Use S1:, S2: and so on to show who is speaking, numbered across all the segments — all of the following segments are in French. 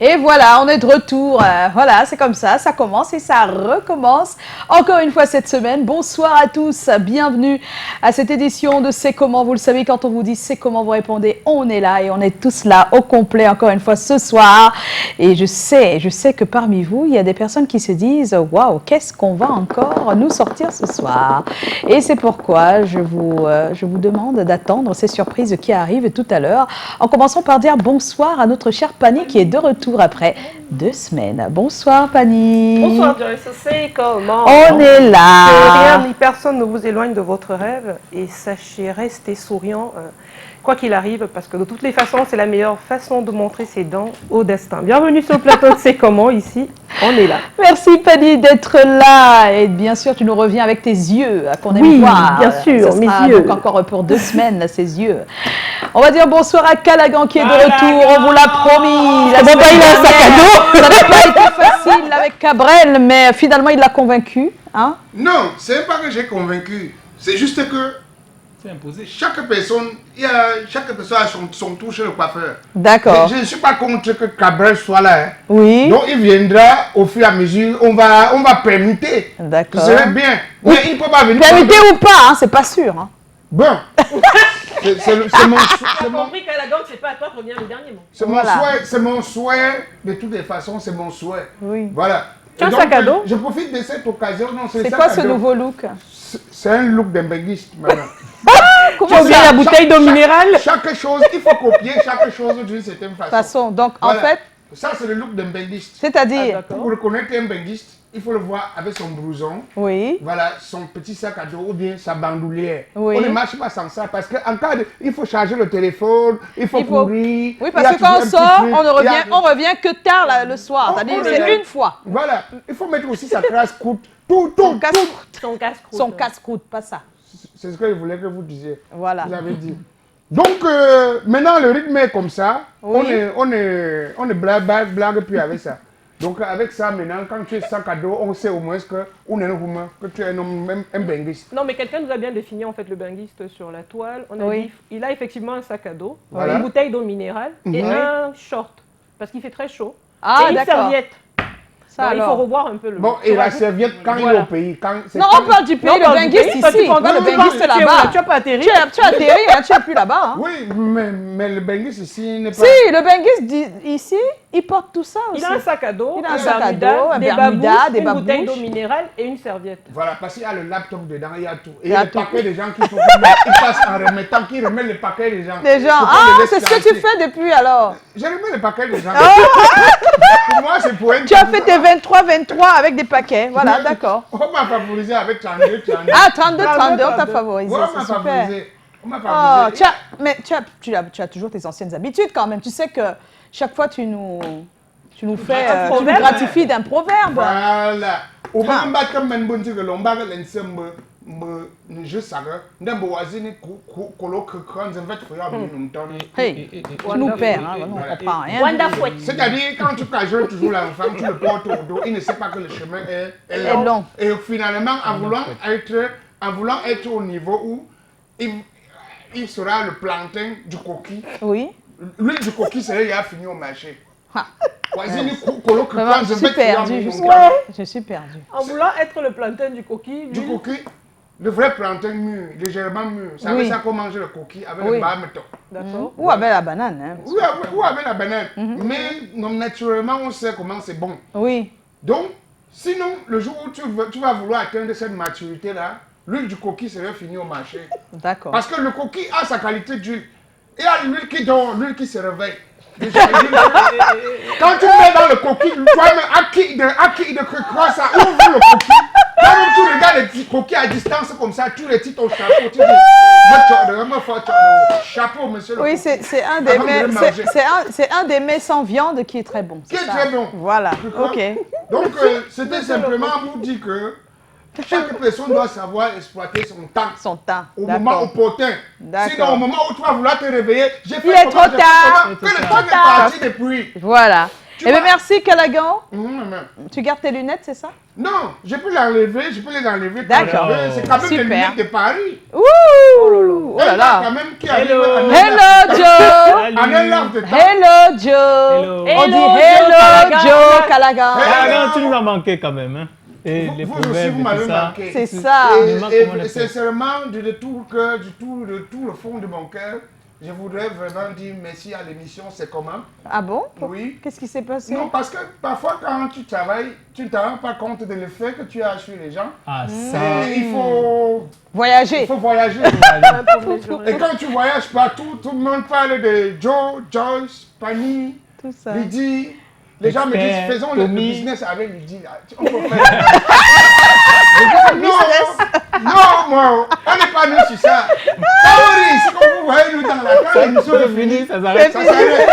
S1: Et voilà, on est de retour. Voilà, c'est comme ça commence et ça recommence. Encore une fois cette semaine. Bonsoir à tous, bienvenue à cette édition de C'est comment. Vous le savez, quand on vous dit C'est comment, vous répondez, on est là et on est tous là au complet encore une fois ce soir. Et je sais que parmi vous, il y a des personnes qui se disent « Waouh, qu'est-ce qu'on va encore nous sortir ce soir ?» Et c'est pourquoi je vous demande d'attendre ces surprises qui arrivent tout à l'heure. En commençant par dire bonsoir à notre cher Pani qui est de retour après 2 semaines. Bonsoir Pani.
S2: Bonsoir Joyce, c'est comment?
S1: On est là.
S2: Que rien ni personne ne vous éloigne de votre rêve et sachez rester souriant quoi qu'il arrive parce que de toutes les façons c'est la meilleure façon de montrer ses dents au destin. Bienvenue sur le plateau de C'est comment ici, on est là.
S1: Merci Pani d'être là et bien sûr tu nous reviens avec tes yeux qu'on aime voir.
S2: Bien sûr,
S1: mes yeux. Donc encore pour 2 semaines là, ces yeux. On va dire bonsoir à Callaghan qui est de retour, on vous l'a promis.
S2: Il a un sac à dos.
S1: Ça n'a pas été facile avec Cabrel, mais finalement il l'a convaincu. Hein?
S3: Non, c'est pas que j'ai convaincu. C'est juste que c'est imposé. Chaque personne a son tour chez le coiffeur.
S1: D'accord.
S3: Je ne suis pas contre que Cabrel soit là. Hein.
S1: Oui.
S3: Donc il viendra au fur et à mesure. On va permuter.
S1: D'accord.
S3: Ce serait bien. Mais il ne peut pas venir.
S1: Permuter ou pas, hein, c'est pas sûr. Hein.
S3: Bon. C'est mon
S2: compris qu'à la gorge, c'est pas à toi de revenir le dernier mot.
S3: C'est mon souhait. De toutes les façons, c'est mon souhait.
S1: Oui.
S3: Voilà.
S2: Tu as un sac à dos?
S3: Je profite de cette occasion.
S1: C'est quoi ce nouveau look?
S3: C'est un look d'embéguiste, madame.
S2: Tu as oublié la bouteille d'eau minérale?
S3: Chaque chose, il faut copier chaque chose d'une certaine façon.
S1: Donc,
S3: voilà.
S1: en fait...
S3: Ça, c'est le look d'un benguiste.
S1: C'est-à-dire...
S3: Pour reconnaître un benguiste, il faut le voir avec son blouson.
S1: Oui.
S3: Voilà, son petit sac à dos ou bien sa bandoulière.
S1: Oui.
S3: On ne marche pas sans ça parce qu'en cas de... Il faut charger le téléphone, il faut courir.
S1: Oui, parce que quand on sort, on revient que tard le soir. C'est-à-dire, c'est une fois.
S3: Voilà. Il faut mettre aussi sa casse-croûte.
S1: Son casse-croûte, pas ça.
S3: C'est ce que je voulais que vous disiez.
S1: Voilà.
S3: Vous avez dit. Donc, maintenant, le rythme est comme ça. Oui. On est blague plus avec ça. Donc, avec ça, maintenant, quand tu es sac à dos, on sait au moins que tu es un homme, un benguiste.
S2: Non, mais quelqu'un nous a bien défini en fait le benguiste sur la toile. On a dit, il a effectivement un sac à dos,
S3: voilà.
S2: Une bouteille d'eau minérale et un short. Parce qu'il fait très chaud.
S1: Ah,
S2: et une serviette.
S1: Ça,
S2: il faut revoir un peu le
S3: bon, et la serviette quand il est au pays.
S1: Non, on parle du pays, le benguiste ici. Le benguiste là-bas.
S2: Tu n'as pas atterri.
S1: Tu as atterri, tu n'es plus là-bas. Hein.
S3: Oui, mais le benguiste ici n'est pas...
S1: Si, le benguiste ici, il porte tout ça aussi.
S2: Il a un sac à dos,
S1: un bermuda, des
S2: une bouteille d'eau minérale et une serviette.
S3: Voilà, parce qu'il y a le laptop dedans, il y a tout. Et il y a le paquet des gens qui passent en remettant, qui remettent le paquet des gens.
S1: C'est ce que tu fais depuis alors.
S3: Je remets le paquet des gens. Pour moi, c'est pour un...
S1: Tu as fait tes 23 avec des paquets. Voilà, d'accord.
S3: On m'a favorisé avec 32.
S1: Ah, 32, on t'a favorisé.
S3: Ouais, on m'a favorisé. On m'a favorisé.
S1: Mais tu as toujours tes anciennes habitudes quand même. Tu sais que chaque fois, tu nous fais, tu nous gratifies d'un proverbe.
S3: Voilà. Au moins, on va comme un bon Dieu que l'on va l'ensemble. Je sais que dans Boazine,
S1: hey, tu nous perds, hein, on ne comprend rien.
S3: C'est-à-dire, quand tu cajoles toujours l'enfant, tu le portes au dos, il ne sait pas que le chemin est long. Et finalement, en voulant être au niveau où il sera le plantain du coquille,
S1: oui.
S3: L'huile du coquille serait déjà fini au marché.
S1: Je suis perdu. Je suis perdu.
S2: En voulant être le plantain du coquille.
S3: Du coquille, le vrai plantain mûr, légèrement mûr. C'est avec ça qu'on mange le coquille, avec le bâmeton.
S2: D'accord.
S1: Ou avec la banane. Hein,
S3: ou avec la banane. Mais naturellement, on sait comment c'est bon.
S1: Oui.
S3: Donc, sinon, le jour où tu vas vouloir atteindre cette maturité-là, l'huile du coquille serait finie au marché.
S1: D'accord.
S3: Parce que le coquille a sa qualité d'huile. Il y a l'huile qui dort, l'huile qui se réveille. Quand tu mets dans le coquille, toi-même, acquis de croix, ça ouvre le coquille. Quand tu regardes les petits coquilles à distance comme ça, tu retires ton chapeau, tu dis, chapeau, monsieur le
S1: oui, c'est un des mets sans viande qui est très bon.
S3: Qui est très bon.
S1: Voilà, ok.
S3: Donc, c'était simplement pour dire que chaque personne doit savoir exploiter son temps. Au moment opportun. Sinon, au moment où tu vas vouloir te réveiller, j'ai fait
S1: trop tard.
S3: Que le temps est parti depuis.
S1: Voilà. Eh bien, merci, Callaghan. Tu gardes tes lunettes, c'est ça?
S3: Non, je peux les enlever.
S1: D'accord.
S3: C'est quand même les lunettes de Paris.
S1: Ouh! Oh là là.
S3: Quand même qui arrive
S1: Hello Joe.
S3: en un laps de temps.
S1: Hello Joe. On dit hello Joe Callaghan.
S4: Callaghan, tu nous as manqué quand même. Hein. Et les
S3: Vous aussi,
S4: proverbes
S3: vous
S4: et
S3: m'avez
S4: tout ça.
S3: manqué.
S1: C'est ça.
S3: Et sincèrement, de tout le cœur, de tout le fond de mon cœur, je voudrais vraiment dire merci à l'émission C'est comment.
S1: Ah bon?
S3: Oui.
S1: Qu'est-ce qui s'est passé?
S3: Non, parce que parfois quand tu travailles, tu ne te rends pas compte de l'effet que tu as sur les gens.
S4: Ah, ça.
S3: Et il faut
S1: Voyager.
S3: voyager. Et quand tu voyages partout, tout le monde parle de Joe, Joyce, Fanny,
S1: Tout ça.
S3: Lydie. Les gens me disent, faisons le business avec Lydie. On peut faire. Non, moi, on n'est pas nous sur ça. Quand vous voyez nous dans la carte, l'émission est finie.
S4: Ça s'arrête.
S3: Ça s'arrête.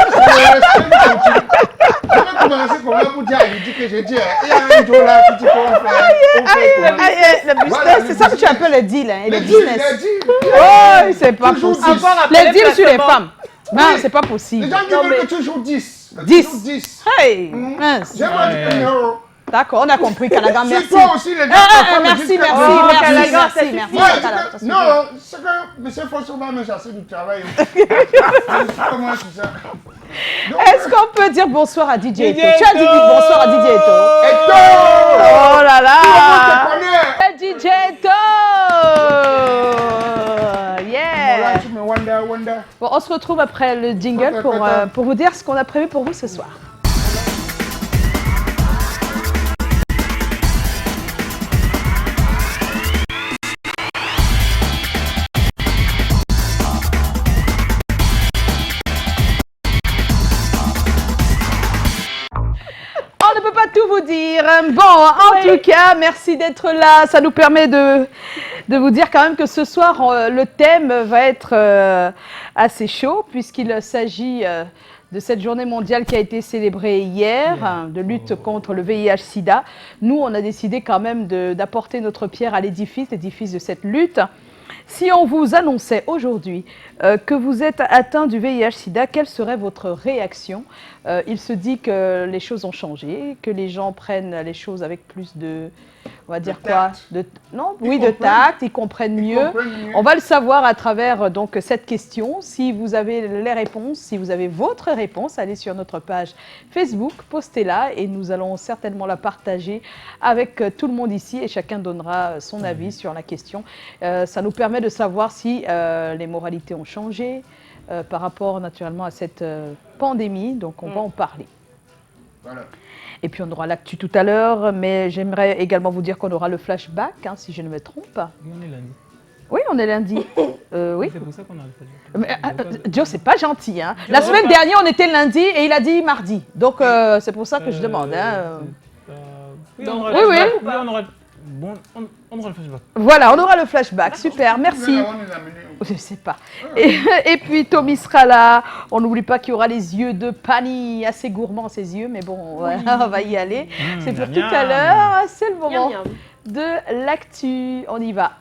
S3: Je vais commencer comment vous dire à Lydie que j'ai dit, il y a un Joe là, petit peu, on fait
S1: Le business, c'est ça que tu appelles le deal, hein, le
S3: le
S1: business.
S3: deal.
S1: Oh, c'est pas
S3: Toujours
S1: possible.
S3: 10.
S1: Les deals sur les femmes. Non, c'est pas
S3: Les
S1: possible.
S3: gens qui veulent que tu joues 10.
S1: 10.
S3: 10.
S1: Hey, mince.
S3: J'aimerais dire que non.
S1: D'accord, on a compris, Callaghan,
S3: Si
S1: merci.
S3: toi aussi, les gens parfois me
S1: Merci,
S3: disent que-
S1: merci,
S3: Oh,
S1: merci,
S2: Callaghan,
S1: merci,
S2: ça
S1: merci.
S3: Ouais,
S1: Callaghan, ça suffit.
S3: non, c'est que M. Fosso va me chasser du travail. Comment c'est ça? Donc,
S1: Est-ce qu'on peut dire bonsoir à DJ Eto?
S4: DJ
S1: Tu as dit
S4: Eto.
S1: bonsoir à DJ Eto.
S3: Eto!
S1: Oh là là!
S3: Tout le monde te connaît!
S1: DJ Eto! Yeah!
S3: Voilà, tu me wonder.
S1: Bon, on se retrouve après le jingle pour vous dire ce qu'on a prévu pour vous ce soir. On ne peut pas tout vous dire. Bon, en tout cas, merci d'être là. Ça nous permet de vous dire quand même que ce soir, le thème va être assez chaud puisqu'il s'agit de cette journée mondiale qui a été célébrée hier, de lutte contre le VIH-Sida. Nous, on a décidé quand même d'apporter notre pierre à l'édifice de cette lutte. Si on vous annonçait aujourd'hui que vous êtes atteint du VIH-Sida, quelle serait votre réaction? Il se dit que les choses ont changé, que les gens prennent les choses avec plus de, on va dire quoi, de tact, ils comprennent mieux. On va le savoir à travers donc cette question. Si vous avez les réponses, si vous avez votre réponse, allez sur notre page Facebook, postez-la et nous allons certainement la partager avec tout le monde ici et chacun donnera son avis sur la question. Ça nous permet de savoir si les moralités ont changé par rapport naturellement à cette pandémie, donc on va en parler.
S3: Voilà.
S1: Et puis on aura l'actu tout à l'heure, mais j'aimerais également vous dire qu'on aura le flashback, hein, si je ne me trompe.
S4: Oui, on est lundi.
S1: Oui, on est lundi. Oui.
S4: C'est pour ça qu'on a le flashback.
S1: Mais, Joe, c'est pas gentil. Hein. La semaine dernière, on était lundi et il a dit mardi. Donc c'est pour ça que je demande. Hein.
S4: Oui, on aura
S1: oui, oui.
S4: Oui, on aura... Bon, on aura le flashback.
S1: Voilà, on aura le flashback. Super, merci. Je ne sais pas. Et puis Tommy sera là. On n'oublie pas qu'il y aura les yeux de Pani, assez gourmands ses yeux, mais bon, on va y aller. C'est pour tout à l'heure. C'est le moment de l'actu. On y va.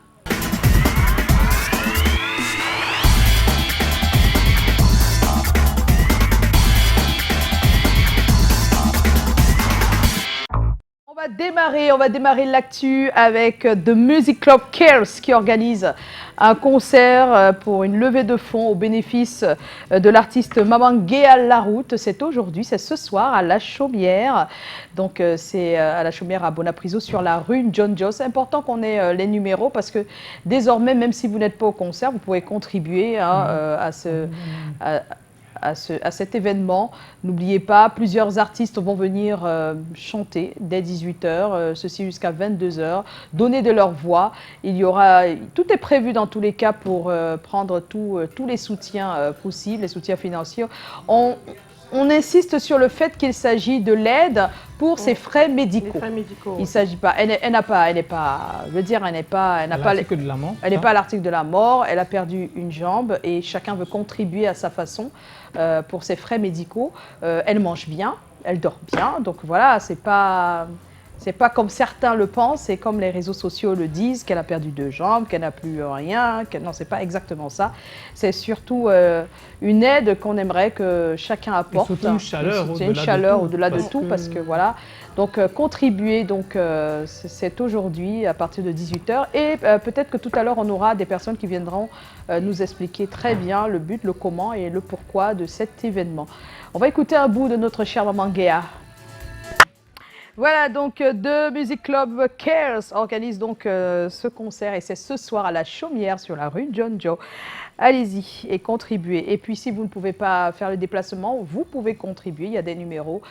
S1: On va démarrer l'actu avec The Music Club Cares qui organise un concert pour une levée de fonds au bénéfice de l'artiste Maman Guéa Laroute. C'est aujourd'hui, c'est ce soir à La Chaumière. Donc c'est à La Chaumière à Bonapriso sur la rue John Joe. C'est important qu'on ait les numéros parce que désormais, même si vous n'êtes pas au concert, vous pouvez contribuer à cet événement. N'oubliez pas, plusieurs artistes vont venir chanter dès 18h, ceci jusqu'à 22h, donner de leur voix. Tout est prévu dans tous les cas pour prendre tous les soutiens possibles, les soutiens financiers. On insiste sur le fait qu'il s'agit de l'aide pour ses frais médicaux.
S2: Les frais médicaux.
S1: Il s'agit pas. Elle n'est pas. Je veux dire, elle n'est pas. Elle n'a pas.
S4: L'article de la mort.
S1: Elle n'est pas à l'article de la mort. Elle a perdu une jambe et chacun veut contribuer à sa façon pour ses frais médicaux. Elle mange bien, elle dort bien. Donc voilà, c'est pas. C'est pas comme certains le pensent et comme les réseaux sociaux le disent, qu'elle a perdu 2 jambes, qu'elle n'a plus rien. Non, c'est pas exactement ça. C'est surtout une aide qu'on aimerait que chacun apporte.
S4: Et surtout une chaleur
S1: au-delà de tout, parce que voilà. Donc contribuer, donc c'est aujourd'hui à partir de 18h et peut-être que tout à l'heure on aura des personnes qui viendront nous expliquer très bien le but, le comment et le pourquoi de cet événement. On va écouter un bout de notre chère maman Guéa. Voilà, donc The Music Club Cares organise donc ce concert et c'est ce soir à la Chaumière sur la rue John Joe. Allez-y et contribuez. Et puis si vous ne pouvez pas faire le déplacement, vous pouvez contribuer. Il y a des numéros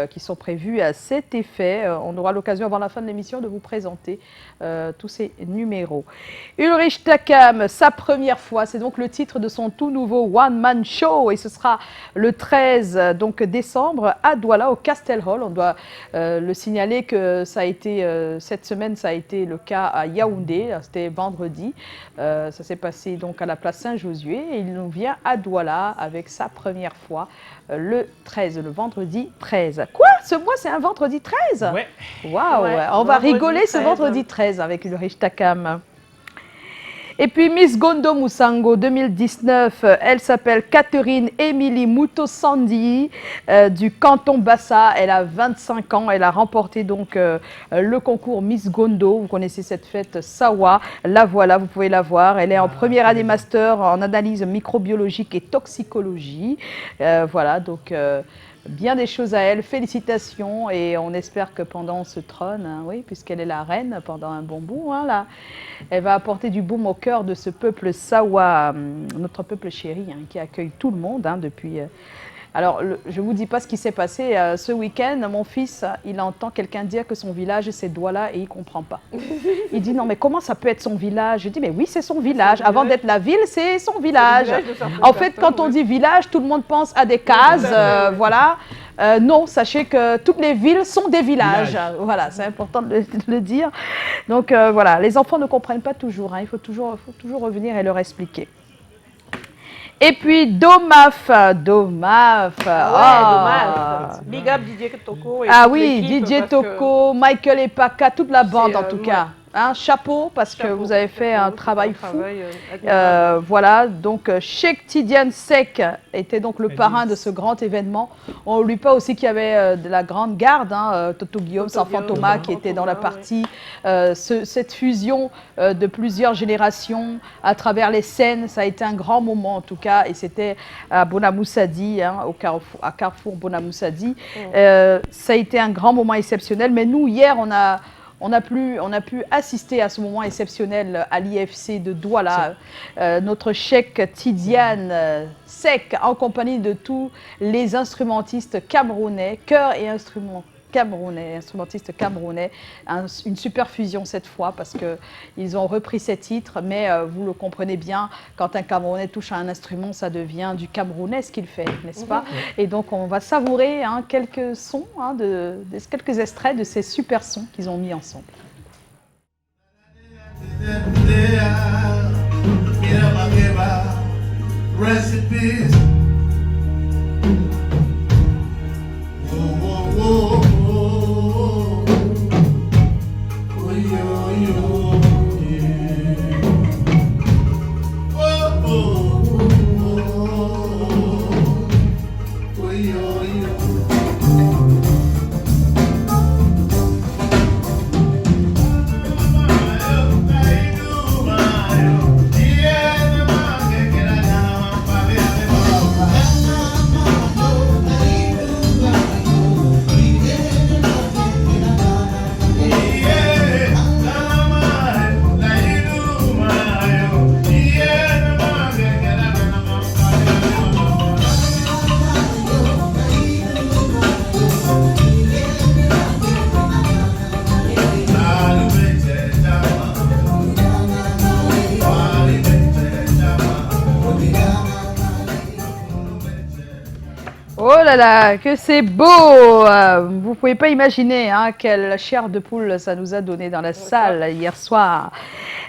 S1: qui sont prévus à cet effet. On aura l'occasion avant la fin de l'émission de vous présenter tous ces numéros. Ulrich Takam, sa première fois, c'est donc le titre de son tout nouveau One Man Show et ce sera le 13 donc, décembre à Douala au Castel Hall. On doit le signaler que ça a été, cette semaine, ça a été le cas à Yaoundé, c'était vendredi. Ça s'est passé donc à la place Saint-Josué et il nous vient à Douala avec sa première fois le 13, le vendredi 13. Quoi? Ce mois, c'est un vendredi 13?
S4: Ouais.
S1: Waouh,
S2: Ouais,
S1: on va
S2: vendredi
S1: rigoler
S2: 13,
S1: ce vendredi 13 avec Ulrich Takam. Et puis Miss Gondo Musango 2019, elle s'appelle Catherine Émilie Moutosandi du canton Bassa. Elle a 25 ans, elle a remporté donc le concours Miss Gondo. Vous connaissez cette fête Sawa, la voilà, vous pouvez la voir. Elle est en première année master en analyse microbiologique et toxicologie. Voilà, donc bien des choses à elle, félicitations et on espère que pendant ce trône, hein, oui, puisqu'elle est la reine pendant un bon bout, hein, là, elle va apporter du baume au cœur de ce peuple Sawa, notre peuple chéri, hein, qui accueille tout le monde hein, depuis... Alors, je ne vous dis pas ce qui s'est passé ce week-end. Mon fils, il entend quelqu'un dire que son village, c'est Douala et il ne comprend pas. Il dit, non, mais comment ça peut être son village? Je dis, mais oui, c'est son village. Avant d'être la ville, c'est son village. En fait, quand on dit village, tout le monde pense à des cases, voilà. Non, sachez que toutes les villes sont des villages. Voilà, c'est important de le dire. Donc, voilà, les enfants ne comprennent pas toujours. Hein. Il faut toujours revenir et leur expliquer. Et puis Domaf.
S2: Domaf. Big up DJ Toko.
S1: Ah oui, DJ Toko, Michael Epaka, toute la bande en tout cas. Hein, chapeau, parce que vous avez fait un travail fou. Voilà, donc Cheikh Tidiane Seck était donc le parrain de ce grand événement. On n'oublie pas aussi qu'il y avait de la grande garde, hein, Toto Guillaume, Sanfant Thomas qui était dans la partie. Cette fusion de plusieurs générations à travers les scènes, ça a été un grand moment en tout cas. Et c'était à Bonamoussadi, hein, à Carrefour Bonamoussadi. Ça a été un grand moment exceptionnel. Mais nous, hier, on a pu assister à ce moment exceptionnel à l'IFC de Douala. Notre Cheikh Tidiane Seck, en compagnie de tous les instrumentistes camerounais, chœurs et instrumentistes camerounais. Une super fusion cette fois parce qu'ils ont repris ces titres, mais vous le comprenez bien, quand un Camerounais touche à un instrument, ça devient du camerounais ce qu'il fait, n'est-ce pas? Et donc on va savourer hein, quelques sons, hein, quelques extraits de ces super sons qu'ils ont mis ensemble. Oh là là, que c'est beau! Vous ne pouvez pas imaginer hein, quelle chair de poule ça nous a donné dans la salle hier soir.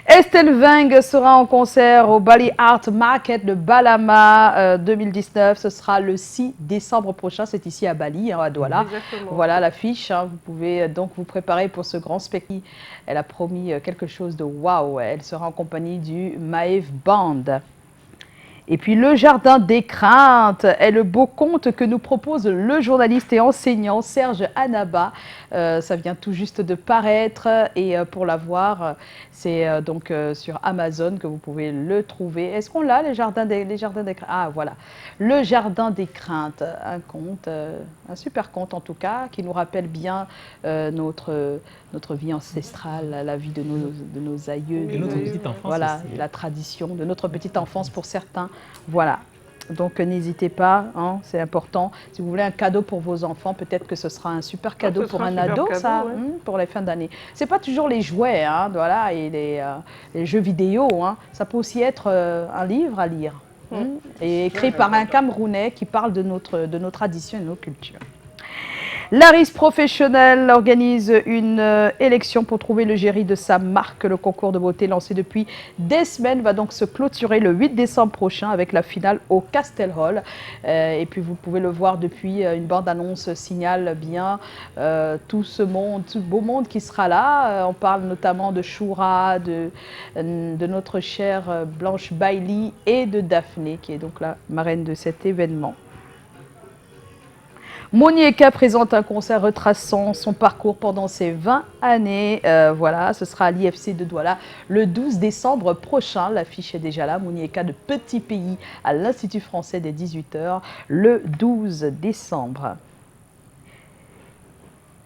S1: Estelle Weng sera en concert au Bali Art Market de Balama 2019. Ce sera le 6 décembre prochain. C'est ici à Bali, à Douala.
S2: Exactement.
S1: Voilà l'affiche. Vous pouvez donc vous préparer pour ce grand spectacle. Elle a promis quelque chose de waouh. Elle sera en compagnie du Maeve Band. Et puis, Le Jardin des Craintes est le beau conte que nous propose le journaliste et enseignant Serge Anaba. Ça vient tout juste de paraître et pour la voir, c'est donc sur Amazon que vous pouvez le trouver. Est-ce qu'on l'a, les jardins des Craintes? Ah, voilà. Le Jardin des Craintes, un conte, un super conte en tout cas, qui nous rappelle bien notre vie ancestrale, la vie de nos aïeux.
S4: Et notre petite enfance.
S1: Voilà,
S4: aussi.
S1: la tradition de notre petite enfance pour certains. Voilà. Donc n'hésitez pas, hein, c'est important. Si vous voulez un cadeau pour vos enfants, peut-être que ce sera un super cadeau pour un ado, ça,
S2: ouais.
S1: pour les fins d'année. C'est pas toujours les jouets, hein, voilà, et les jeux vidéo. Hein. Ça peut aussi être un livre à lire, et écrit par un Camerounais qui parle de nos traditions et de nos cultures. L'Aris Professionnel organise une élection pour trouver le géry de sa marque. Le concours de beauté lancé depuis des semaines va donc se clôturer le 8 décembre prochain avec la finale au Castel Hall. Et puis vous pouvez le voir depuis une bande-annonce signale bien tout ce beau monde qui sera là. On parle notamment de Choura, de notre chère Blanche Bailey et de Daphné qui est donc la marraine de cet événement. Monieka présente un concert retraçant son parcours pendant ses 20 années. Voilà, ce sera à l'IFC de Douala le 12 décembre prochain. L'affiche est déjà là. Monieka de Petit Pays à l'Institut français des 18h le 12 décembre.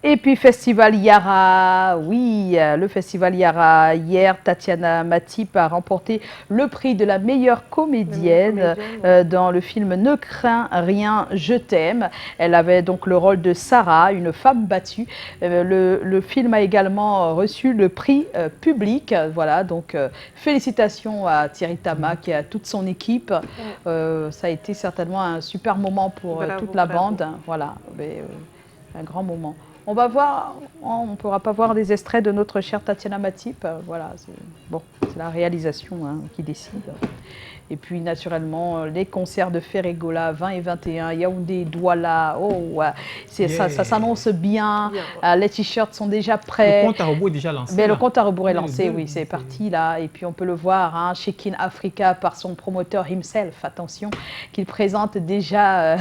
S1: Et puis Festival Yara, oui, le Festival Yara. Hier, Tatiana Matip a remporté le prix de la meilleure comédienne dans le film Ne crains rien, je t'aime. Elle avait donc le rôle de Sarah, une femme battue. Le film a également reçu le prix public. Voilà, donc félicitations à Thierry Tamac et à toute son équipe. Ça a été certainement un super moment pour toute la bande. Voilà, un grand moment. On va voir, on ne pourra pas voir des extraits de notre chère Tatiana Matip. Voilà, c'est la réalisation qui décide. Et puis naturellement, les concerts de Ferregola 20 et 21, Yaoundé, Douala, ça s'annonce bien. Les t-shirts sont déjà prêts.
S4: Le compte à rebours est déjà lancé.
S1: Mais le compte à rebours est lancé, oui, c'est parti là. Et puis on peut le voir, Shekin Africa par son promoteur himself, attention, qu'il présente déjà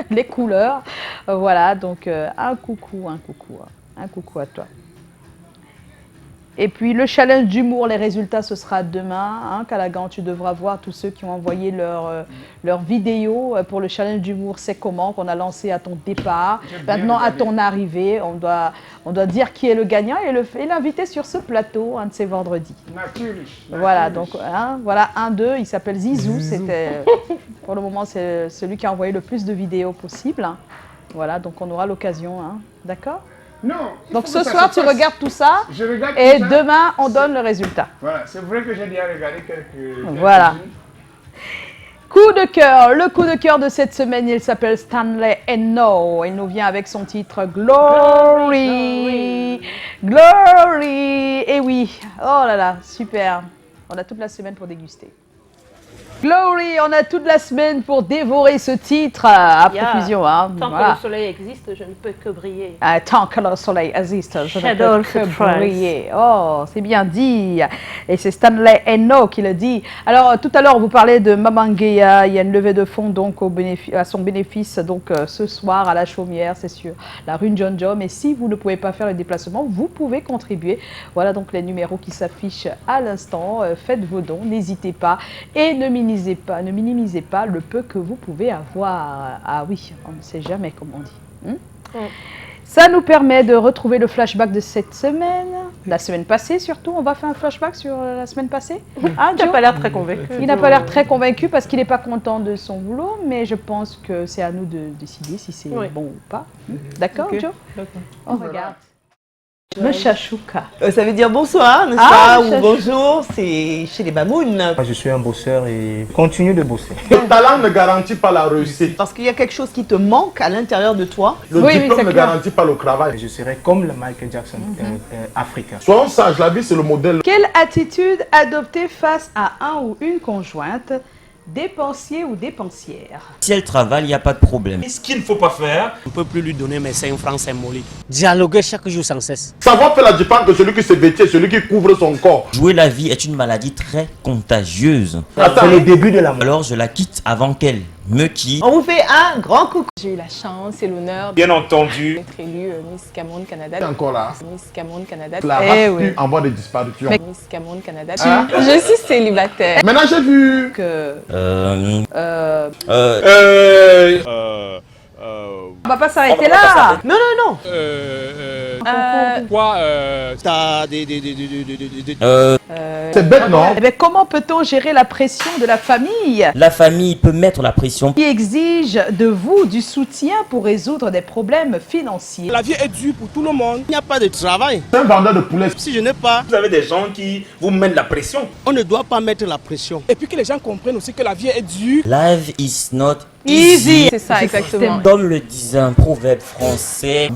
S1: les couleurs. Voilà, donc un coucou à toi. Et puis le challenge d'humour, les résultats, ce sera demain. Calagan, tu devras voir tous ceux qui ont envoyé leur vidéo pour le challenge d'humour. C'est comment qu'on a lancé à ton départ. Maintenant, à ton arrivée, on doit dire qui est le gagnant et l'inviter sur ce plateau un de ces vendredis. Voilà, donc voilà, 1-2, il s'appelle Zizou. C'était, pour le moment, c'est celui qui a envoyé le plus de vidéos possible. Voilà, donc on aura l'occasion, d'accord ?
S3: Non.
S1: Donc ce soir, tu regardes tout ça et demain, on donne le résultat.
S3: Voilà, c'est vrai que j'ai déjà regardé quelques
S1: Voilà. Coup de cœur. Le coup de cœur de cette semaine, il s'appelle Stanley Eno. Il nous vient avec son titre Glory. Glory. Et oui. Oh là là, super. On a toute la semaine pour déguster. Glory, on a toute la semaine pour dévorer ce titre à profusion.
S2: Tant que le soleil existe, je ne peux que briller.
S1: Tant que le soleil existe, je ne peux que briller. Oh, c'est bien dit. Et c'est Stanley Eno qui le dit. Alors, tout à l'heure, vous parlez de Mamangeya. Il y a une levée de fonds donc, à son bénéfice donc, ce soir à la Chaumière, c'est sûr. La rue John John. Mais si vous ne pouvez pas faire le déplacement, vous pouvez contribuer. Voilà donc les numéros qui s'affichent à l'instant. Faites vos dons, n'hésitez pas. Et ne minimisez pas le peu que vous pouvez avoir. Ah oui, on ne sait jamais comment on dit. Ça nous permet de retrouver le flashback de cette semaine, la semaine passée surtout. On va faire un flashback sur la semaine passée.
S2: Il n'a pas l'air très convaincu.
S1: Il n'a pas l'air très convaincu parce qu'il n'est pas content de son boulot, mais je pense que c'est à nous de décider si c'est bon ou pas. D'accord, Joe ?
S4: D'accord.
S1: On regarde. Meshachouka.
S5: Ça veut dire bonsoir, n'est-ce pas? Ou bonjour, c'est chez les Bamoun.
S4: Je suis un bosseur et continue de bosser.
S6: Le talent ne garantit pas la réussite.
S5: Parce qu'il y a quelque chose qui te manque à l'intérieur de toi.
S6: Le diplôme ne garantit pas le travail.
S4: Je serai comme le Michael Jackson africain.
S6: Soyons sages, la vie c'est le modèle.
S1: Quelle attitude adopter face à un ou une conjointe dépensier ou dépensière?
S7: Si elle travaille, il n'y a pas de problème.
S8: Ce qu'il ne faut pas faire,
S9: on ne peut plus lui donner mes 5 francs symboliques. Dialoguer chaque jour sans cesse.
S6: Savoir faire la différence que celui qui se vêtit, celui qui couvre son corps.
S7: Jouer la vie est une maladie très contagieuse.
S4: C'est le début de l'amour.
S7: Alors je la quitte avant qu'elle me quitte.
S5: On vous fait un grand coucou.
S10: J'ai eu la chance et l'honneur
S8: bien entendu,
S10: d'être élue Miss Cameroun Canada.
S6: Tu es encore là.
S10: Miss Cameroun Canada.
S6: La race en voie de disparition.
S10: Miss Cameroun Canada. Je suis célibataire.
S6: Maintenant j'ai vu
S1: que... On va pas s'arrêter là.
S5: Non, non, non.
S9: Pourquoi
S6: c'est bête, non?
S1: Eh bien, comment peut-on gérer la pression de la famille?
S7: La famille peut mettre la pression.
S1: Qui exige de vous du soutien pour résoudre des problèmes financiers.
S9: La vie est dure pour tout le monde. Il n'y a pas de travail.
S6: C'est un vendeur de poulet.
S9: Si je n'ai pas,
S8: vous avez des gens qui vous mettent la pression.
S9: on ne doit pas mettre la pression. Et puis que les gens comprennent aussi que la vie est dure.
S7: Life is not
S1: Easy.
S10: C'est ça, exactement.
S7: Comme le disait un proverbe français.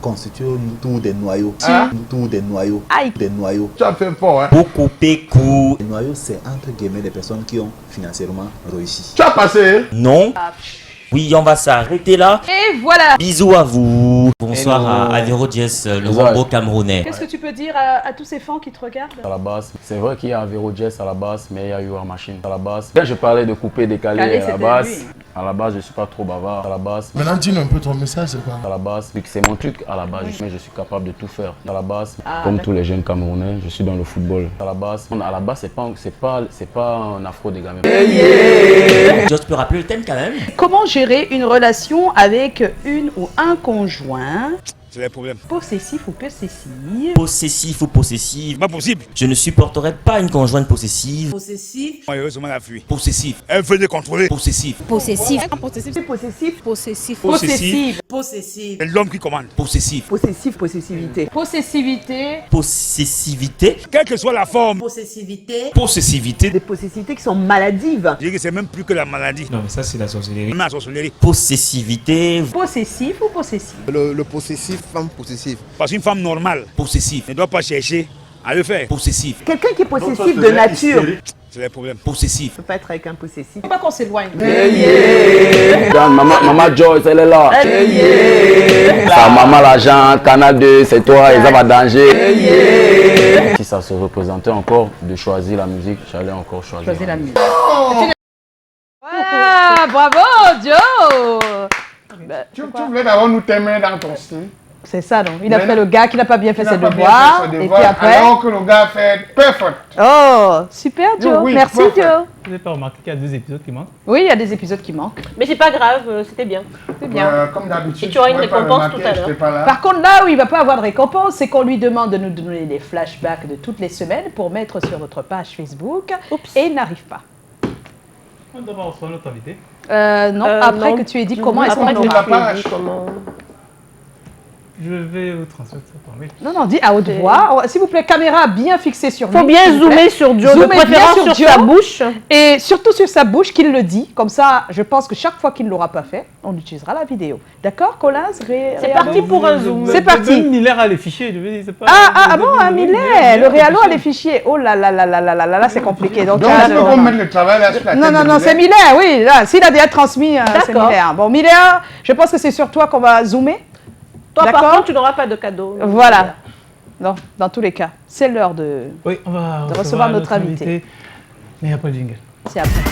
S11: Constitue autour des noyaux. Autour des noyaux.
S1: Aïe.
S11: Des noyaux.
S6: Tu as fait fort, hein?
S7: Beaucoup pécou.
S11: Les noyaux, c'est entre guillemets des personnes qui ont financièrement réussi.
S6: Tu as passé?
S7: Non. Oui, on va s'arrêter là.
S1: Et voilà.
S7: Bisous à vous. Bonsoir à Avero Jess, le robot camerounais.
S1: Qu'est-ce que tu peux dire à tous ces fans qui te regardent?
S12: À la base, c'est vrai qu'il y a Avero Jess à la base, mais il y a eu en machine à la base. Là, je parlais de couper, décaler à la base. À la base, je suis pas trop bavard. À la base.
S3: Maintenant, dis-nous un peu ton message, c'est quoi?
S12: À la base, vu que c'est mon truc à la base, mais je suis capable de tout faire. À la base, comme tous les jeunes Camerounais, je suis dans le football. À la base, c'est pas un afro des gamins.
S7: Tu peux rappeler le thème quand même?
S1: Comment gérer une relation avec une ou un conjoint?
S8: C'est les problèmes.
S1: Possessif ou possessive?
S7: Possessif ou possessive?
S8: Pas possible.
S7: Je ne supporterai pas une conjointe possessive.
S5: Possessif.
S8: Malheureusement, la fuite.
S7: Possessif.
S8: Elle veut décontrôler.
S7: Possessif.
S10: Possessif.
S1: Possessif.
S10: Possessif.
S8: Possessif.
S5: Possessif.
S8: C'est l'homme qui commande.
S7: Possessif.
S5: Possessif, possessivité.
S1: Possessivité.
S7: Possessivité.
S8: Quelle que soit la forme.
S5: Possessivité.
S7: Possessivité.
S5: Des possessivités qui sont maladives.
S8: Je dis que c'est même plus que la maladie.
S4: Non, mais ça, c'est la sorcellerie.
S8: Même la sorcellerie.
S7: Possessivité.
S1: Possessif ou possessif?
S11: Le possessif, femme possessive.
S8: Parce qu'une femme normale
S7: Possessif.
S8: ne doit pas chercher à le faire.
S7: Possessif.
S5: Quelqu'un qui est possessif de nature.
S8: C'est les problèmes.
S7: Possessif.
S5: Ne peut pas être avec un possessif.
S1: Faut pas qu'on s'éloigne.
S12: Maman Joyce, elle est là. Sa maman l'argent, Canal 2, c'est toi, ils ont danger. Si ça se représentait encore de choisir la musique, j'allais encore choisir
S1: la musique. Voilà, bravo Joe.
S3: Tu voulais d'abord nous t'aimer dans ton style.
S1: C'est ça donc. Il a fait le gars qui n'a pas bien fait ses
S3: Pas bien
S1: devoirs.
S3: fait ses
S1: Et
S3: devoirs,
S1: puis après.
S3: alors que le gars a fait perfect.
S1: Oh, super Joe.
S3: Oui,
S1: Merci
S3: parfait.
S1: Joe.
S4: Vous n'avez pas remarqué qu'il y a 2 épisodes qui manquent?
S1: Oui, il y a des épisodes qui manquent.
S2: Mais c'est pas grave, c'était bien.
S1: C'est bien.
S3: Comme d'habitude.
S2: Et tu auras une
S3: pouvais pas
S2: récompense
S3: remarquer,
S2: tout à l'heure.
S3: j'étais pas là.
S1: Par contre, là où il ne va pas avoir de récompense, c'est qu'on lui demande de nous donner des flashbacks de toutes les semaines pour mettre sur notre page Facebook. Et il n'arrive pas.
S4: On doit recevoir notre invité.
S1: Non, après que tu aies dit comment est-ce qu'on
S3: tu
S1: aura.
S3: l'as pas acheté.
S4: Je vais vous transmettre ça par mail.
S1: Non, dis à haute voix. S'il vous plaît, caméra bien fixée sur lui.
S2: Faut bien
S1: s'il vous plaît.
S2: zoomer sur Joe, de
S1: Zoomer bien
S2: préférence
S1: sur
S2: sur
S1: Joe.
S2: sa bouche.
S1: Et surtout sur sa bouche qu'il le dit. Comme ça, je pense que chaque fois qu'il ne l'aura pas fait, on utilisera la vidéo. D'accord, Colin?
S2: C'est parti pour un zoom.
S1: C'est parti.
S4: Miller a les fichiers. Je veux dire, c'est pas.
S1: Bon, Millet, le Réalo a les fichiers. Oh là là là là là là là, là c'est compliqué. Donc,
S3: Donc, on peut qu'on mette le travail là sur la tête.
S1: non, c'est Millet, oui. Là, s'il a déjà transmis, c'est
S2: D'accord.
S1: Millet. Bon, Millet, je pense que c'est sur toi qu'on va zoomer.
S2: Toi, par
S1: D'accord.
S2: contre, tu n'auras pas de cadeau.
S1: Voilà. Non, dans tous les cas, c'est l'heure de
S4: Oui, on va
S1: recevoir notre invité.
S4: Mais il n'y a pas de jingle.
S1: C'est après.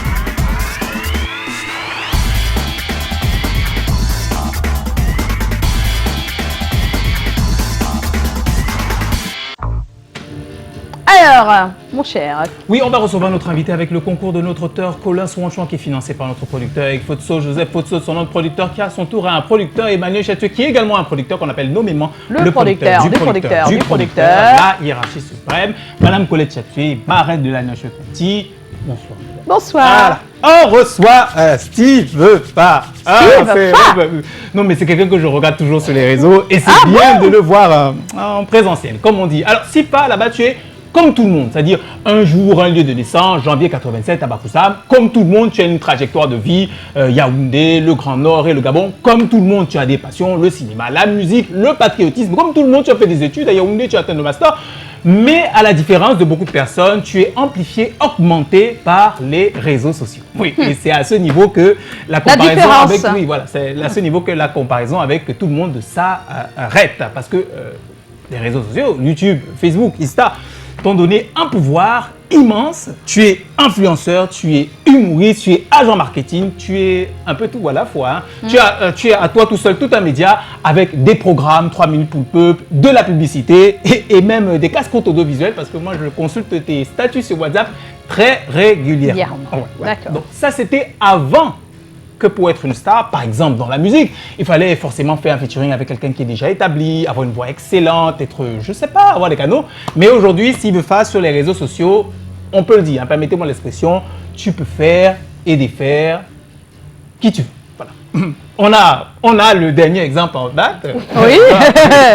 S1: Alors, mon cher.
S4: Oui, on va recevoir notre invité avec le concours de notre auteur Colin Swanchon qui est financé par notre producteur Eric Fotso, Joseph Fotso, son autre producteur qui à son tour a un producteur, Emmanuel Chatué, qui est également un producteur qu'on appelle nommément
S1: le producteur du producteur.
S4: La hiérarchie suprême, Madame Colette Chatué, marraine de la Nation Bonsoir.
S1: Bonsoir.
S4: on reçoit Steve Fa. Non, mais c'est quelqu'un que je regarde toujours sur les réseaux et c'est bien de le voir en présentiel, comme on dit. Alors, Steve Fa, là-bas, tu es comme tout le monde, c'est-à-dire un jour, un lieu de naissance, janvier 87 à Bafoussam. Comme tout le monde, tu as une trajectoire de vie, Yaoundé, le Grand Nord et le Gabon. Comme tout le monde, tu as des passions, le cinéma, la musique, le patriotisme. Comme tout le monde, tu as fait des études à Yaoundé, tu as atteint le master. Mais à la différence de beaucoup de personnes, tu es amplifié, augmenté par les réseaux sociaux. Oui, et c'est à ce niveau que la comparaison avec... Oui, voilà, c'est à ce niveau que la comparaison avec tout le monde s'arrête. Parce que les réseaux sociaux, YouTube, Facebook, Insta, t'ont donné un pouvoir immense. Tu es influenceur, tu es humoriste, tu es agent marketing, tu es un peu tout à la fois. Hein. Tu es à toi tout seul, tout un média avec des programmes, 3 minutes pour le peuple, de la publicité et même des casques audiovisuels parce que moi je consulte tes statuts sur WhatsApp très régulièrement.
S1: D'accord.
S4: Donc ça c'était avant que pour être une star, par exemple dans la musique, il fallait forcément faire un featuring avec quelqu'un qui est déjà établi, avoir une voix excellente, être, je sais pas, avoir des canaux. Mais aujourd'hui, Steve Fa sur les réseaux sociaux, on peut le dire, hein, permettez-moi l'expression, tu peux faire et défaire qui tu veux. Voilà. On a le dernier exemple en date.
S1: Oui,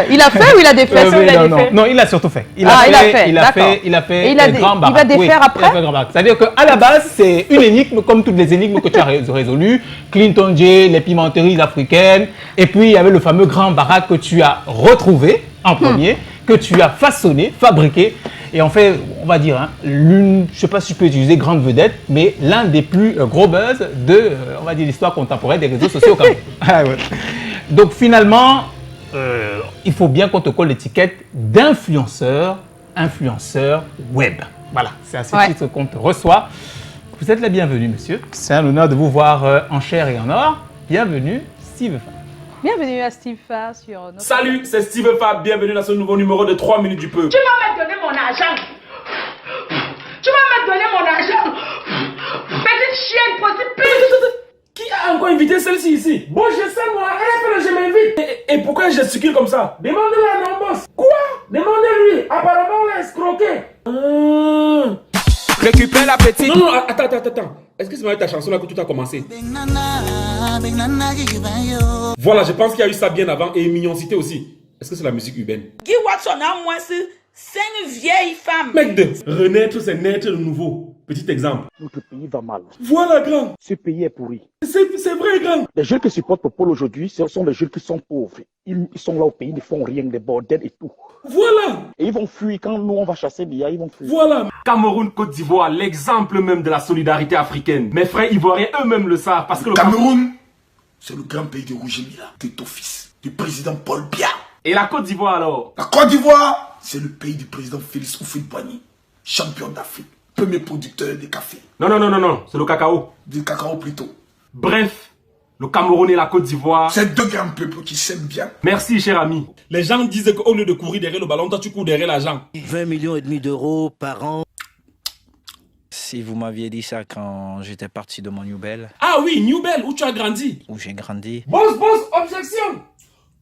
S1: il a fait ou il a défait ça, il a défait.
S4: Non, il a surtout fait. Il a fait grand baraque.
S1: Il va défaire après.
S4: C'est-à-dire qu'à la base, c'est une énigme comme toutes les énigmes que tu as résolues. Clinton J, les pimenteries africaines. Et puis, il y avait le fameux grand baraque que tu as retrouvé en premier, que tu as façonné, fabriqué. Et en fait, on va dire, hein, l'une, je ne sais pas si je peux utiliser grande vedette, mais l'un des plus gros buzz de, on va dire, l'histoire contemporaine des réseaux sociaux. Donc finalement, il faut bien qu'on te colle l'étiquette d'influenceur, influenceur web. Voilà, c'est à ce titre qu'on te reçoit. Vous êtes la bienvenue, monsieur. C'est un honneur de vous voir en chair et en or. Bienvenue, Steve Fa.
S1: Bienvenue à Steve Fa sur notre...
S13: Salut, c'est Steve Fa, bienvenue dans ce nouveau numéro de 3 minutes du peuple.
S14: Tu vas me donner mon argent. Tu vas me donner mon argent. Petite chienne, précipite.
S13: Qui a encore invité celle-ci ici? Bon, je sais moi, elle a fait le je m'invite. Et pourquoi elle gesticule comme ça? Demandez-la à non boss. Quoi? Demandez-lui. Apparemment, on l'a escroqué. Récupère la petite. Non, attends. Est-ce que c'est ta chanson là que tu t'as commencé? Voilà, je pense qu'il y a eu ça bien avant et Mignoncité aussi. Est-ce que c'est la musique urbaine?
S14: Guy Watson a moins 5 vieilles femmes.
S13: Mec de renaître, c'est naître de nouveau. Petit exemple.
S15: Notre pays va mal.
S13: Voilà, grand.
S15: Ce pays est pourri.
S13: C'est vrai, grand.
S15: Les jeunes qui supportent Popol aujourd'hui, ce sont les jeunes qui sont pauvres. Ils sont là au pays, ils ne font rien, des bordels et tout.
S13: Voilà.
S15: Et ils vont fuir. Quand nous, on va chasser Bia, ils vont fuir.
S13: Voilà. Cameroun, Côte d'Ivoire, l'exemple même de la solidarité africaine. Mes frères ivoiriens eux-mêmes le savent parce que le
S11: Cameroun, c'est le grand pays de Roger Mila, de ton fils, du président Paul Biya.
S13: Et la Côte d'Ivoire alors?
S11: La Côte d'Ivoire, c'est le pays du président Félix Houphouët-Boigny, champion d'Afrique, premier producteur de café.
S13: Non, c'est le cacao.
S11: Du cacao plutôt.
S13: Bref, le Cameroun et la Côte d'Ivoire.
S11: C'est deux grands peuples qui s'aiment bien.
S13: Merci, cher ami. Les gens disent qu'au lieu de courir derrière le ballon, toi tu cours derrière l'argent.
S16: 20,5 millions d'euros par an. Si vous m'aviez dit ça quand j'étais parti de mon New Bell.
S13: Ah oui, New Bell, où tu as grandi.
S16: Où j'ai grandi.
S13: Boss, objection.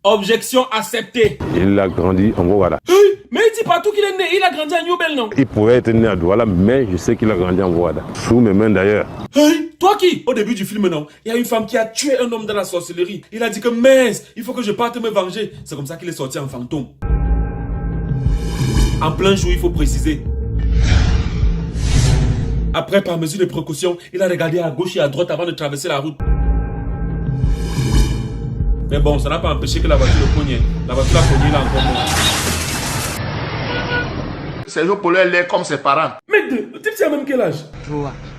S13: Objection acceptée.
S17: Il a grandi en Ouattara.
S13: Oui, mais il dit partout qu'il est né. Il a grandi à New Bell, non?
S17: Il pourrait être né à Douala, mais je sais qu'il a grandi en Ouattara. Sous mes mains d'ailleurs.
S13: Hey, toi qui? Au début du film, non, il y a une femme qui a tué un homme dans la sorcellerie. Il a dit que mince, il faut que je parte me venger. C'est comme ça qu'il est sorti en fantôme. En plein jour, il faut préciser. Après, par mesure de précaution, il a regardé à gauche et à droite avant de traverser la route. Mais bon, ça n'a pas empêché que la voiture le cogne. La voiture a cogné là encore.
S3: Sergio Polo est comme ses parents.
S13: Mec, le type, c'est à même quel âge?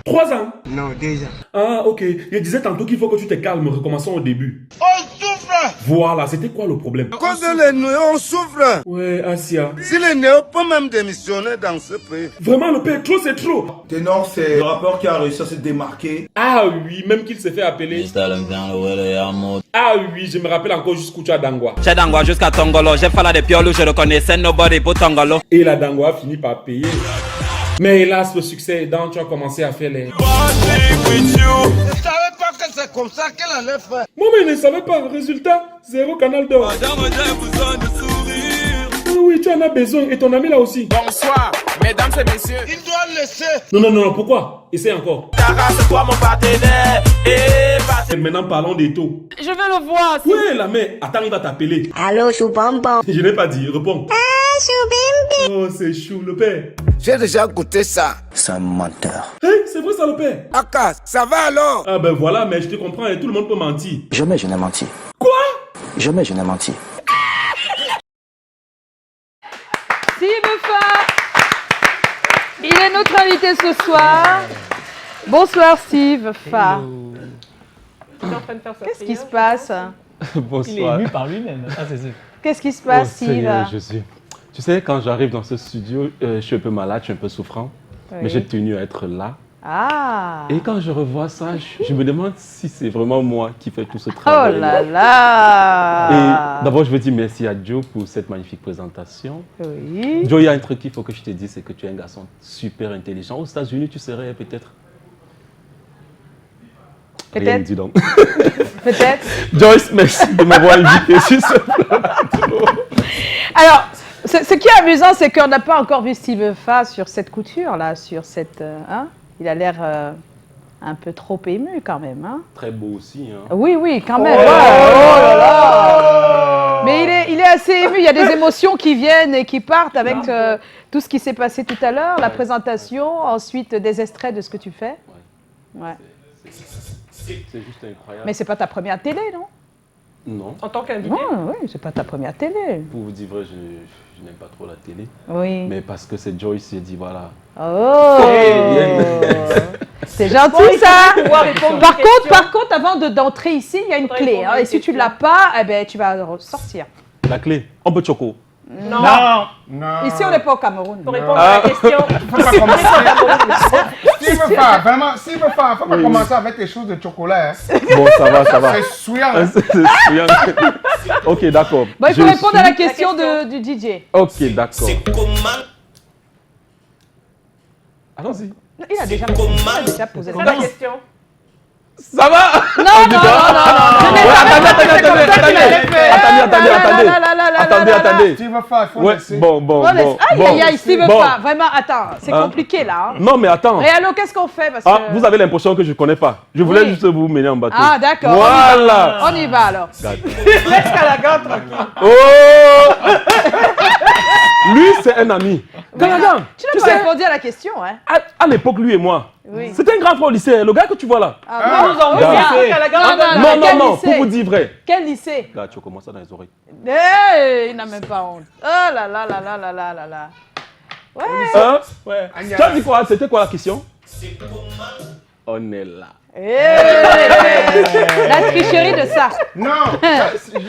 S13: 3 ans?
S18: Non, 2 ans.
S13: Ah, ok. Je disais tantôt qu'il faut que tu te calmes. Recommençons au début.
S18: On souffre!
S13: Voilà, c'était quoi le problème?
S18: À cause de les néos, on souffre!
S13: Ouais, Asia.
S18: Si les néos peuvent même démissionner dans ce pays.
S13: Vraiment, le pays, trop, c'est trop.
S11: Ténor, c'est le rappeur qui a réussi à se démarquer.
S13: Ah oui, même qu'il s'est fait appeler. Ah oui, je me rappelle encore jusqu'où tu as Dangwa.
S19: J'ai Dangwa jusqu'à Tongolo. J'ai fait là des piolous, je reconnaissais nobody pour Tongolo.
S13: Et la Dangwa a fini par payer. Mais hélas, le succès aidant, tu as commencé à faire les...
S18: Je savais pas que c'est comme ça qu'elle allait faire.
S13: Moi, mais je ne savais pas. Résultat, 0 canal d'or. Oui, tu en as besoin. Et ton ami là aussi.
S18: Bonsoir, Mesdames et messieurs, il doit laisser.
S13: Non, pourquoi? Essaye encore.
S18: C'est toi mon partenaire.
S13: Et maintenant, parlons des taux.
S10: Je veux le voir.
S13: Oui, la mère. Attends, il va t'appeler.
S10: Allô, Choubamba.
S13: Je n'ai pas dit, réponds. Oh, c'est chou, le père.
S18: J'ai déjà goûté ça.
S16: C'est un menteur.
S13: Hey, c'est vrai ça, le père.
S18: Aka, ça va alors?
S13: Ah ben voilà, mais je te comprends, et tout le monde peut mentir.
S16: Jamais je n'ai menti.
S13: Quoi?
S16: Jamais je n'ai menti.
S1: Steve Fa, il est notre invité ce soir. Bonsoir Steve Fa. Qu'est-ce qui se passe?
S4: Bonsoir. Il est ému par lui-même.
S1: Qu'est-ce qui se passe, Steve?
S17: Jésus. Tu sais, quand j'arrive dans ce studio, je suis un peu malade, je suis un peu souffrant.
S1: Oui.
S17: Mais j'ai tenu à être là.
S1: Ah.
S17: Et quand je revois ça, je me demande si c'est vraiment moi qui fais tout ce travail.
S1: Oh là là.
S17: Et d'abord, je veux dire merci à Joe pour cette magnifique présentation.
S1: Oui.
S17: Joe, il y a un truc qu'il faut que je te dise, c'est que tu es un garçon super intelligent. Aux États-Unis, tu serais peut-être... Rien, dis donc.
S1: Peut-être.
S17: Joyce, merci de m'avoir invité sur ce plateau.
S1: Alors, ce qui est amusant, c'est qu'on n'a pas encore vu Steve Fa sur cette couture-là, sur cette... hein? Il a l'air un peu trop ému quand même. Hein?
S17: Très beau aussi. Hein?
S1: Oui, quand même. Oh là là. Mais il est assez ému. Il y a des émotions qui viennent et qui partent avec tout ce qui s'est passé tout à l'heure, la présentation, ensuite des extraits de ce que tu fais. Ouais.
S17: C'est juste incroyable.
S1: Mais c'est pas ta première télé, non?
S17: Non.
S2: En tant qu'invité?
S1: Oui, c'est pas ta première télé.
S17: Pour vous dire vrai, je n'aime pas trop la télé.
S1: Oui.
S17: Mais parce que c'est Joyce, j'ai dit voilà.
S1: Oh, c'est gentil ça. Par contre, avant d'entrer ici, il y a une clé. Hein, et si tu ne l'as pas, eh ben, tu vas sortir.
S17: La clé, un peu de choco.
S1: Non. Ici, on n'est pas au Cameroun.
S2: Pour répondre à la question.
S3: Faut pas commencer. Steve Fa, vraiment, Steve Fa, faut pas commencer avec des choses de chocolat. Hein.
S17: Bon, ça va.
S3: C'est souillant. Hein.
S17: C'est souillant. Ok, d'accord.
S1: Bon, il faut répondre à la question du DJ.
S17: Ok, d'accord.
S3: Allons-y.
S1: Il a déjà posé
S2: la question.
S17: Ça va?
S1: Non.
S17: Attendez.
S3: Steve Fa, il faut laisser.
S17: Bon.
S1: Aïe, Steve Fa, vraiment, attends, c'est compliqué là.
S17: Non, mais attends.
S1: Et alors, qu'est-ce qu'on fait?
S17: Vous avez l'impression que je ne connais pas. Je voulais juste vous mener en bateau.
S1: Ah, d'accord.
S17: Voilà.
S1: On y va alors.
S2: Laisse Calagan tranquille.
S17: Oh. Lui, c'est un ami. Calagan,
S1: tu n'as pas répondu à la question, hein?
S17: À l'époque, lui et moi, c'était un grand frère au lycée. Le gars que tu vois là. Non, pour vous dire vrai.
S1: Quel lycée?
S17: Là, tu commences dans les oreilles.
S1: Il n'a même pas honte. Oh là là. Ouais.
S17: Ouais. Tu as dit quoi? C'était quoi la question? On est là.
S1: La tricherie de ça.
S3: Non,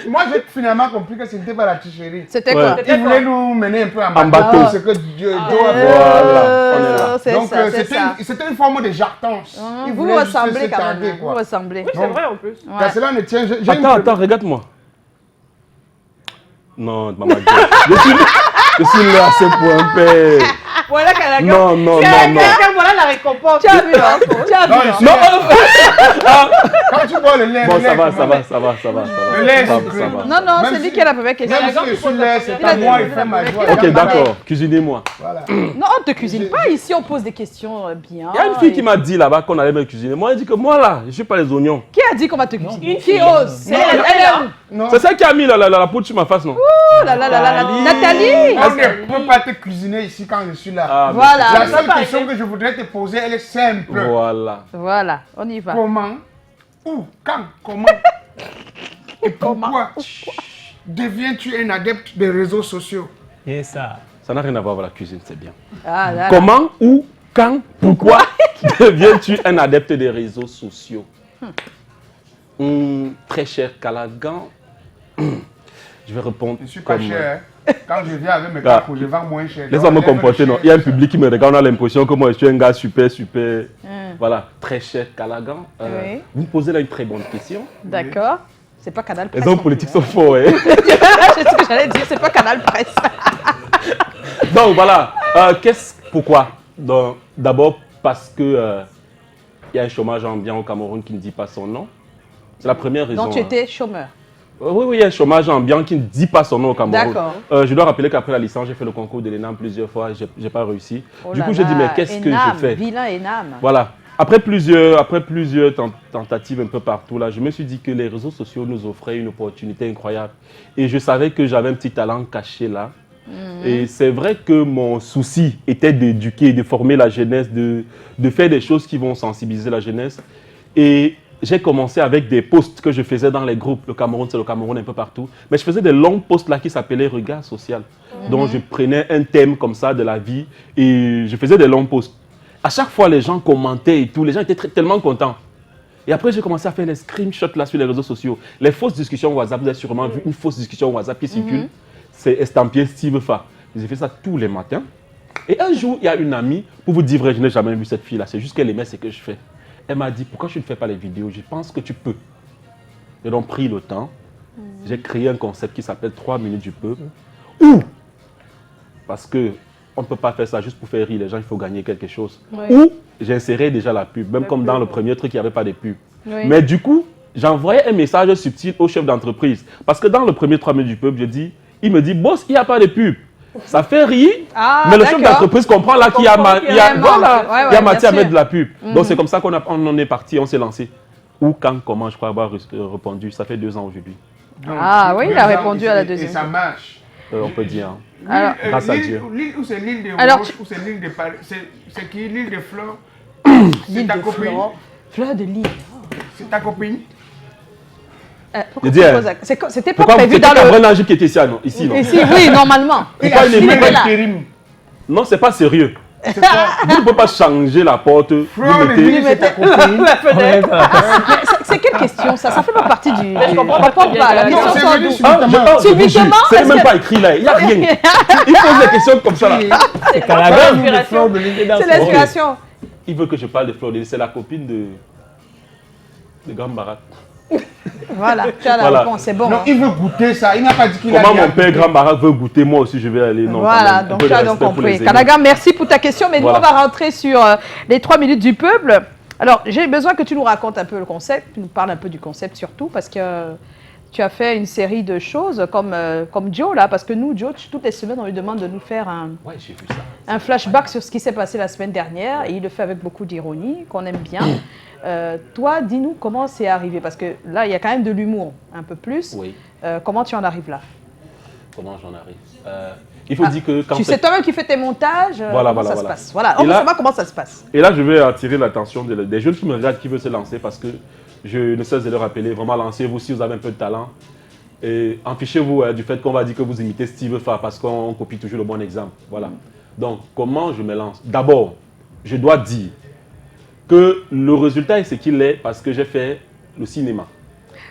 S3: moi j'ai finalement compris que ce n'était pas la tricherie.
S1: C'était quoi?
S3: Il voulait nous mener un peu en
S17: bateau.
S3: Ce que Dieu doit
S17: faire.
S3: Donc c'était une forme de jartance.
S1: Vous ressemblez quand même. Vous ressemblez.
S2: Oui, c'est vrai en plus.
S3: Cela ne tient.
S17: Attends, regarde-moi. Non, maman. Je suis là assez pour un père.
S2: Voilà Calagan.
S17: Non.
S2: Voilà la récompense.
S1: Tu as vu, hein?
S17: Non.
S3: Quand tu bois le lait.
S17: Bon, ça va.
S3: Le lait, c'est cru.
S1: Non, c'est lui qui a la première question.
S3: Même si je suis lait, c'est pas moi, il fait ma joie.
S17: Ok, d'accord. Cuisinez-moi.
S3: Voilà.
S1: Non, on ne te cuisine pas. Ici, on pose des questions bien.
S17: Il y a une fille qui m'a dit là-bas qu'on allait me cuisiner. Moi, elle dit que moi là, je suis pas les oignons.
S1: Qui a dit qu'on va te cuisiner? Qui ose? Elle est où?
S17: C'est celle qui a mis la poudre sur ma face, non?
S1: Ouh là là. Nathalie!
S3: On ne peut pas te cuisiner ici quand je suis là.
S1: Voilà.
S3: La seule question que je voudrais te poser, elle est simple.
S1: Voilà, on y va.
S3: Comment? Où? Quand? Comment? Et pourquoi deviens-tu un adepte des réseaux sociaux?
S4: Et ça
S17: n'a rien à voir avec la cuisine, c'est bien.
S1: Comment?
S17: Où? Quand? Pourquoi deviens-tu un adepte des réseaux sociaux? Très cher Calagan, je vais répondre.
S3: Je ne suis pas cher. Quand je viens avec mes capos, je vends moins cher.
S17: Laisse-moi me comporter, non. Il y a un public qui me regarde, on a l'impression que moi je suis un gars super. Voilà, très cher Calagan. Vous me posez là une très bonne question.
S1: D'accord. C'est pas Canal Presse.
S17: Les hommes politiques sont forts, hein.
S1: C'est ce que j'allais dire, c'est pas Canal Presse.
S17: Donc voilà, pourquoi? D'abord parce que il y a un chômage ambiant au Cameroun qui ne dit pas son nom. C'est la première raison.
S1: Donc tu étais chômeur?
S17: Oui, il y a un chômage ambiant qui ne dit pas son nom au Cameroun.
S1: D'accord.
S17: Je dois rappeler qu'après la licence, j'ai fait le concours de l'ENAM plusieurs fois, je n'ai pas réussi. Du coup, j'ai dit, mais qu'est-ce que je fais?
S1: Vilain ENAM.
S17: Voilà. Après plusieurs tentatives un peu partout, là, je me suis dit que les réseaux sociaux nous offraient une opportunité incroyable. Et je savais que j'avais un petit talent caché là. Et c'est vrai que mon souci était d'éduquer, de former la jeunesse, de faire des choses qui vont sensibiliser la jeunesse. Et j'ai commencé avec des posts que je faisais dans les groupes. Le Cameroun, c'est le Cameroun un peu partout. Mais je faisais des longs posts là qui s'appelaient Regard social. Donc je prenais un thème comme ça de la vie et je faisais des longs posts. À chaque fois, les gens commentaient et tout. Les gens étaient tellement contents. Et après, j'ai commencé à faire les screenshots là sur les réseaux sociaux. Les fausses discussions WhatsApp, vous avez sûrement vu une fausse discussion WhatsApp qui circule. C'est estampillé Steve Fa. J'ai fait ça tous les matins. Et un jour, il y a une amie, pour vous dire vrai, je n'ai jamais vu cette fille-là. C'est juste qu'elle aimait ce que je fais. Elle m'a dit, pourquoi tu ne fais pas les vidéos? Je pense que tu peux. J'ai donc pris le temps. J'ai créé un concept qui s'appelle 3 minutes du peuple. Ou, parce que on ne peut pas faire ça juste pour faire rire les gens, il faut gagner quelque chose. Ou, j'ai inséré déjà la pub, même comme dans le premier truc, il n'y avait pas de pub. Mais du coup, j'envoyais un message subtil au chef d'entreprise. Parce que dans le premier 3 minutes du peuple, il me dit, boss, il n'y a pas de pub. Ça fait rire, mais le chef d'entreprise comprend là qu'il y a matière à mettre de la pub. Donc c'est comme ça qu'on en est parti, on s'est lancé. Ou quand, comment, je crois avoir répondu. Ça fait 2 ans aujourd'hui.
S1: Ah oui, il a répondu à la deuxième.
S3: Et ça marche.
S17: On peut dire.
S1: Alors,
S17: grâce à Dieu.
S3: Ou c'est l'île de Roche, ou c'est l'île de Paris. C'est qui? L'île de Fleur. C'est ta copine.
S1: Fleur de l'île.
S3: C'est ta copine.
S1: C'était pas prévu dans le...
S17: C'est un qui était ici, non? Ici,
S1: oui, normalement.
S17: Non, c'est pas sérieux. Vous ne pouvez pas changer la porte.
S1: C'est quelle question ça? Ça fait pas partie du... Je comprends pas. La question sort d'où?
S17: Subitement. C'est même pas écrit là. Il n'y a rien. Il pose des questions comme ça là.
S1: C'est l'inspiration.
S17: Il veut que je parle de Fleur de l'Île. C'est la copine de Grand Barak.
S1: Voilà, tu as la réponse, c'est bon.
S3: Non, il veut goûter ça, il n'a pas dit qu'il a...
S17: Comment mon père Grand Barak veut goûter, moi aussi je vais aller. Non,
S1: voilà, donc tu as donc compris. Kalaga, merci pour ta question, mais nous on va rentrer sur les 3 minutes du peuple. Alors, j'ai besoin que tu nous racontes un peu le concept, tu nous parles un peu du concept surtout, parce que tu as fait une série de choses comme Joe là, parce que nous, Joe, toutes les semaines, on lui demande de nous faire un flashback sur ce qui s'est passé la semaine dernière, et il le fait avec beaucoup d'ironie, qu'on aime bien. Toi, dis-nous comment c'est arrivé, parce que là, il y a quand même de l'humour, un peu plus.
S17: Oui.
S1: Comment tu en arrives là?
S17: Comment j'en arrive Il faut dire que quand
S1: tu sais toi-même qui fais tes montages, comment ça se passe. Voilà, on veut savoir comment ça se passe.
S17: Et là, je vais attirer l'attention des jeunes qui me regardent, qui veulent se lancer, parce que je ne cesse de leur rappeler, vraiment lancez-vous si vous avez un peu de talent. Et empêchez-vous du fait qu'on va dire que vous imitez Steve Fa, parce qu'on copie toujours le bon exemple. Voilà. Donc, comment je me lance? D'abord, je dois dire que le résultat est ce qu'il est parce que j'ai fait le cinéma.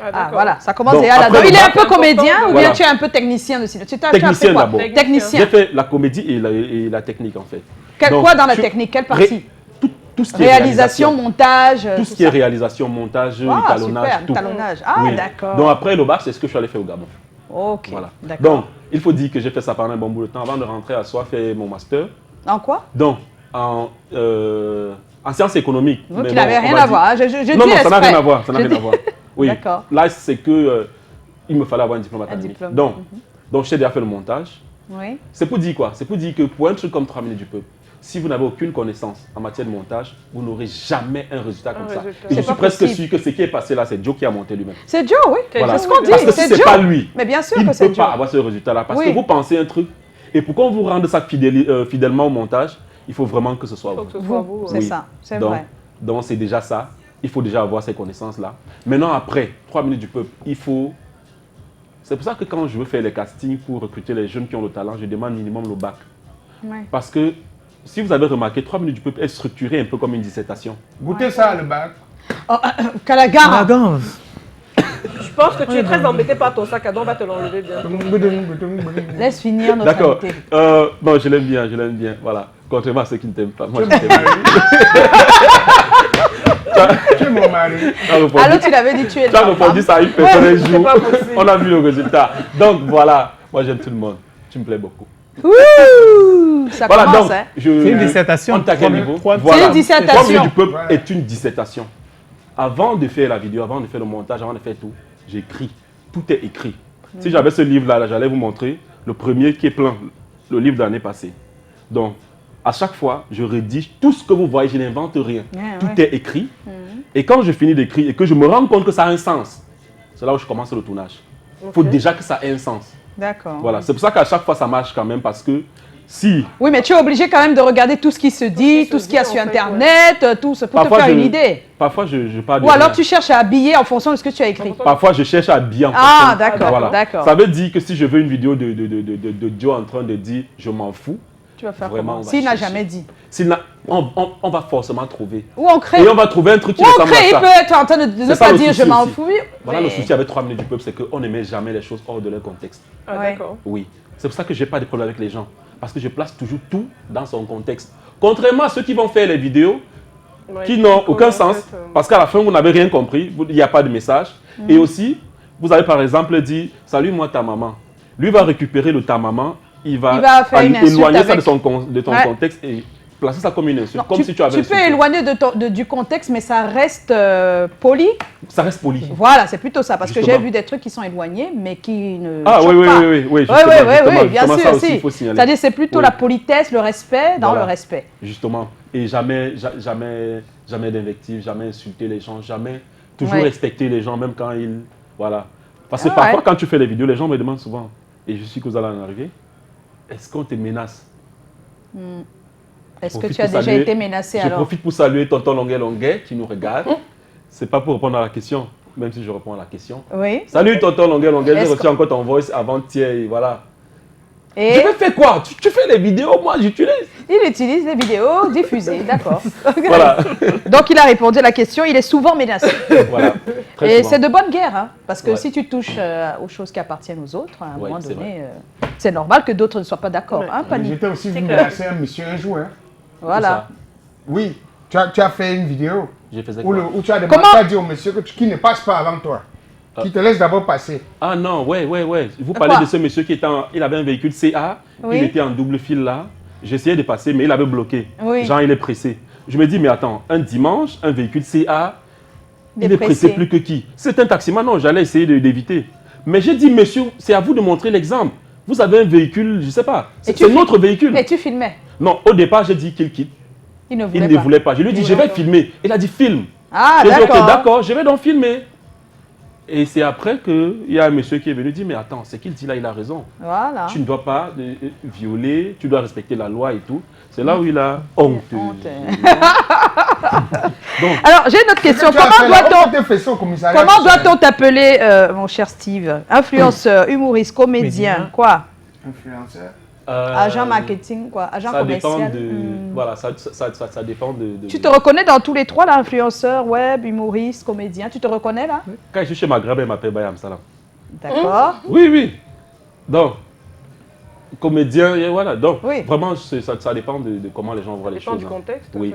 S1: Ah voilà, ça commence déjà là. Donc il est un peu comédien ou bien tu es un peu technicien de cinéma?
S17: Technicien d'abord.
S1: Technicien.
S17: J'ai fait la comédie et la technique en fait.
S1: Quoi dans la technique? Quelle partie?
S17: Tout ce qui est
S1: réalisation, montage.
S17: Tout ce qui est réalisation, montage, étalonnage,
S1: super,
S17: tout.
S1: Étalonnage. Ah
S17: oui.
S1: d'accord.
S17: Donc après le bac, c'est ce que je suis allé faire au Gabon.
S1: Ok.
S17: Voilà.
S1: D'accord.
S17: Donc il faut dire que j'ai fait ça pendant un bon bout de temps avant de rentrer à soi faire mon master.
S1: En quoi?
S17: Donc en sciences économiques.
S1: Donc, tu n'avais rien à voir.
S17: Non, ça n'a rien à voir. Ça n'a rien à voir. Oui.
S1: D'accord.
S17: Là, c'est que il me fallait avoir un diplôme académique. Donc j'ai déjà fait le montage.
S1: Oui.
S17: C'est pour dire quoi? C'est pour dire que pour un truc comme 3 minutes du peuple, si vous n'avez aucune connaissance en matière de montage, vous n'aurez jamais un résultat comme ça. Et je suis presque sûr que ce qui est passé là, c'est Joe qui a monté lui-même.
S1: C'est Joe, oui.
S17: Voilà.
S1: C'est ce qu'on dit.
S17: Parce que si c'est pas lui,
S1: mais bien sûr
S17: il
S1: que
S17: ne
S1: c'est
S17: peut pas avoir ce résultat-là. Parce que
S1: Oui.
S17: vous pensez un truc, et pour qu'on vous rende ça fidèlement au montage, il faut vraiment que ce soit vous.
S1: C'est ça, c'est vrai.
S17: Donc c'est déjà ça. Il faut déjà avoir ces connaissances-là. Maintenant, après 3 minutes du peuple, il faut... C'est pour ça que quand je veux faire les castings pour recruter les jeunes qui ont le talent, je demande minimum le bac.
S1: Ouais.
S17: Parce que, si vous avez remarqué, 3 minutes du peuple est structuré un peu comme une dissertation.
S3: Goûtez ça, le bac.
S1: Kalaga.
S2: Je pense que tu es très embêté par ton sac à dos, on va te l'enlever bien.
S1: Laisse finir notre
S17: D'accord.
S1: invité.
S17: Non, je l'aime bien, voilà. Contrairement à ceux qui ne t'aiment pas. Moi, je t'aime.
S3: Tu es mon mari.
S1: Alors tu l'avais dit tu es le
S17: Tu as répondu ça à une personne un jour. On a vu le résultat. Donc voilà, moi j'aime tout le monde. Tu me plais beaucoup.
S1: Ouh, ça
S17: voilà,
S1: commence,
S17: donc,
S1: hein.
S17: C'est
S4: une dissertation.
S17: On à quel niveau?
S1: C'est une dissertation.
S17: 3 minutes du peuple est une dissertation. Avant de faire la vidéo, avant de faire le montage, avant de faire tout, j'écris tout est écrit. Si j'avais ce livre-là, j'allais vous montrer le premier qui est plein, le livre de l'année passée. Donc, à chaque fois, je rédige tout ce que vous voyez, je n'invente rien. Tout est écrit. Et quand je finis d'écrire et que je me rends compte que ça a un sens, c'est là où je commence le tournage. Il faut déjà que ça ait un sens.
S1: D'accord.
S17: Voilà, c'est pour ça qu'à chaque fois, ça marche quand même parce que si...
S1: Oui, mais tu es obligé quand même de regarder tout ce qui se dit, tout ce qu'il y a sur Internet, tout ça, pour te faire une idée.
S17: Parfois, je parle de
S1: Ou alors tu cherches à habiller en fonction de ce que tu as écrit.
S17: Parfois, je cherche à habiller en fonction.
S1: Ah, d'accord,
S17: voilà.
S1: d'accord.
S17: Ça veut dire que si je veux une vidéo de Joe en train de dire « je m'en fous »,
S1: tu vas faire
S17: vraiment,
S1: comment? S'il n'a jamais dit.
S17: On va forcément trouver.
S1: Ou on crée.
S17: Et on va trouver un truc qui ressemble à ça.
S1: Il peut être en train de ne pas dire « je m'en fous ».
S17: Voilà, le souci avec 3 minutes du peuple, c'est qu'on ne met jamais les choses hors de leur contexte.
S2: Ah, d'accord.
S17: Oui. C'est pour ça que je n'ai pas de problème avec les gens. Parce que je place toujours tout dans son contexte. Contrairement à ceux qui vont faire les vidéos qui n'ont aucun sens, parce qu'à la fin, vous n'avez rien compris, il n'y a pas de message. Et aussi, vous avez par exemple dit « Salut, moi, ta maman ». Lui va récupérer le ta maman, il va éloigner ça de ton contexte et placer ça comme une insulte. Comme si tu avais
S1: peux éloigner du contexte, mais ça reste poli.
S17: Ça reste poli.
S1: Voilà, c'est plutôt ça. Parce que j'ai vu des trucs qui sont éloignés, mais qui ne.
S17: Ah oui,
S1: oui, bien sûr aussi. C'est-à-dire, c'est plutôt la politesse, le respect dans le respect.
S17: Justement. Et jamais d'invective, jamais insulter les gens, jamais. Toujours respecter les gens, même quand ils. Voilà. Parce que parfois, quand tu fais les vidéos, les gens me demandent souvent, et je suis que vous allez en arriver, est-ce qu'on te menace?
S1: Est-ce que tu as déjà été menacé alors?
S17: Je profite pour saluer tonton Longuet qui nous regarde. C'est pas pour répondre à la question, même si je réponds à la question.
S1: Oui.
S17: Salut tonton Longuet, j'ai reçu encore ton voice avant-hier et voilà.
S1: Et
S17: je vais faire quoi? Tu fais les vidéos, moi j'utilise.
S1: Il utilise les vidéos diffusées, d'accord.
S17: Voilà.
S1: Donc il a répondu à la question, il est souvent menacé.
S17: Voilà.
S1: Et c'est de bonne guerre, hein, parce que si tu touches aux choses qui appartiennent aux autres, à un moment donné, c'est normal que d'autres ne soient pas d'accord. Hein,
S3: j'étais aussi menacé un monsieur un jour. Hein.
S1: Voilà.
S3: Oui, tu as fait une vidéo où tu as demandé à dire au monsieur qui ne passe pas avant toi. Qui te laisse d'abord passer.
S17: Ah non, ouais. Vous parlez de ce monsieur qui était il avait un véhicule CA, il était en double fil là. J'essayais de passer, mais il avait bloqué. Genre, il est pressé. Je me dis, mais attends, un dimanche, un véhicule CA, il est pressé plus que qui? C'est un taximan, non, j'allais essayer d'éviter. Mais j'ai dit, monsieur, c'est à vous de montrer l'exemple. Vous avez un véhicule, je ne sais pas, c'est notre véhicule.
S1: Et tu filmais?
S17: Non, au départ, j'ai dit qu'il quitte.
S1: Il ne voulait pas.
S17: Je lui ai dit, je vais filmer. Il a dit, filme.
S1: Ah,
S17: d'accord. J'ai dit, ok, d'accord, je vais donc filmer. Et c'est après qu'il y a un monsieur qui est venu dire, mais attends, c'est qu'il dit là, il a raison.
S1: Voilà.
S17: Tu ne dois pas violer, tu dois respecter la loi et tout. C'est là où il a honte.
S1: Alors, j'ai une autre question. Comment doit-on t'appeler, mon cher Steve? Influenceur, humoriste, comédien, quoi?
S3: Influenceur.
S1: Agent marketing, quoi? Agent commercial.
S17: Voilà, ça dépend de...
S1: Tu te reconnais dans tous les trois, là? Influenceur, web, humoriste, comédien. Tu te reconnais, là?
S17: Quand je suis chez ma grand-mère, elle m'appelle Bayam Salam.
S1: D'accord.
S17: Oui. Donc, comédien, et voilà. Donc, vraiment, ça dépend de comment les gens voient les choses.
S2: Ça dépend du contexte?
S17: Oui.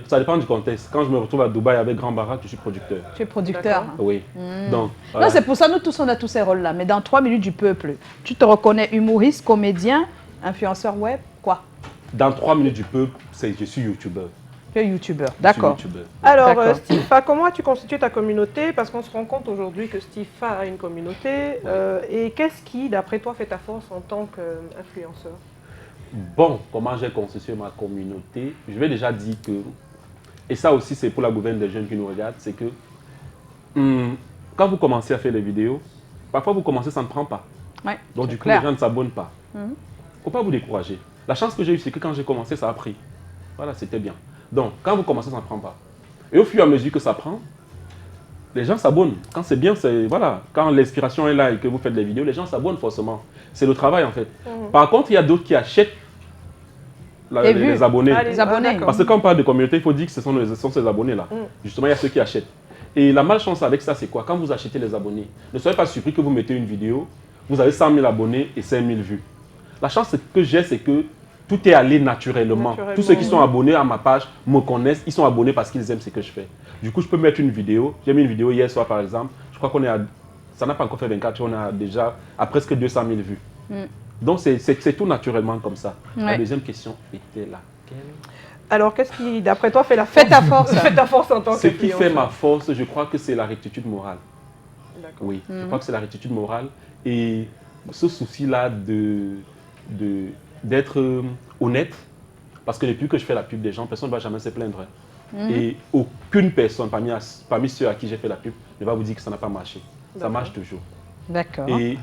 S17: Ça dépend du contexte. Quand je me retrouve à Dubaï avec Grand Barack, je suis producteur.
S1: Tu es producteur?
S17: Oui. Donc,
S1: voilà. Non, c'est pour ça, nous tous, on a tous ces rôles-là. Mais dans 3 minutes du peuple, tu te reconnais humoriste, comédien, influenceur web, quoi?
S17: Dans 3 minutes du peuple, je suis youtubeur.
S1: Tu es youtubeur, d'accord.
S2: Alors, Stifa, comment as-tu constitué ta communauté? Parce qu'on se rend compte aujourd'hui que Stifa a une communauté. Et qu'est-ce qui, d'après toi, fait ta force en tant qu'influenceur?
S17: Bon, comment j'ai constitué ma communauté? Je vais déjà dire que, et ça aussi c'est pour la gouverne des jeunes qui nous regardent, c'est que quand vous commencez à faire des vidéos, parfois vous commencez, ça ne prend pas.
S1: Ouais,
S17: donc du coup, les gens ne s'abonnent pas. Il ne faut pas vous décourager. La chance que j'ai eue, c'est que quand j'ai commencé, ça a pris. Voilà, c'était bien. Donc, quand vous commencez, ça ne prend pas. Et au fur et à mesure que ça prend, les gens s'abonnent. Quand c'est bien, c'est... Voilà. Quand l'inspiration est là et que vous faites des vidéos, les gens s'abonnent forcément. C'est le travail, en fait. Par contre, il y a d'autres qui achètent les abonnés.
S1: Les abonnés.
S17: Parce que quand on parle de communauté, il faut dire que ce sont ces abonnés-là. Justement, il y a ceux qui achètent. Et la malchance avec ça, c'est quoi? Quand vous achetez les abonnés, ne soyez pas surpris que vous mettez une vidéo, vous avez 100 000 abonnés et 5 000 vues. La chance que j'ai, c'est que tout est allé naturellement. Tous ceux qui sont abonnés à ma page me connaissent, ils sont abonnés parce qu'ils aiment ce que je fais. Du coup, je peux mettre une vidéo. J'ai mis une vidéo hier soir, par exemple. Je crois qu'on est à... Ça n'a pas encore fait 24 jours, on a déjà à presque 200 000 vues. Donc, c'est tout naturellement comme ça. La deuxième question était laquelle?
S2: Alors, qu'est-ce qui, d'après toi, fait la force? Fait ta force en tant que
S17: Ce qui fait ma force, je crois que c'est la rectitude morale. Oui, je crois que c'est la rectitude morale. Et ce souci-là d'être honnête, parce que depuis que je fais la pub des gens, personne ne va jamais se plaindre. Et aucune personne parmi ceux à qui j'ai fait la pub ne va vous dire que ça n'a pas marché. Ça marche toujours.
S1: D'accord.
S17: Et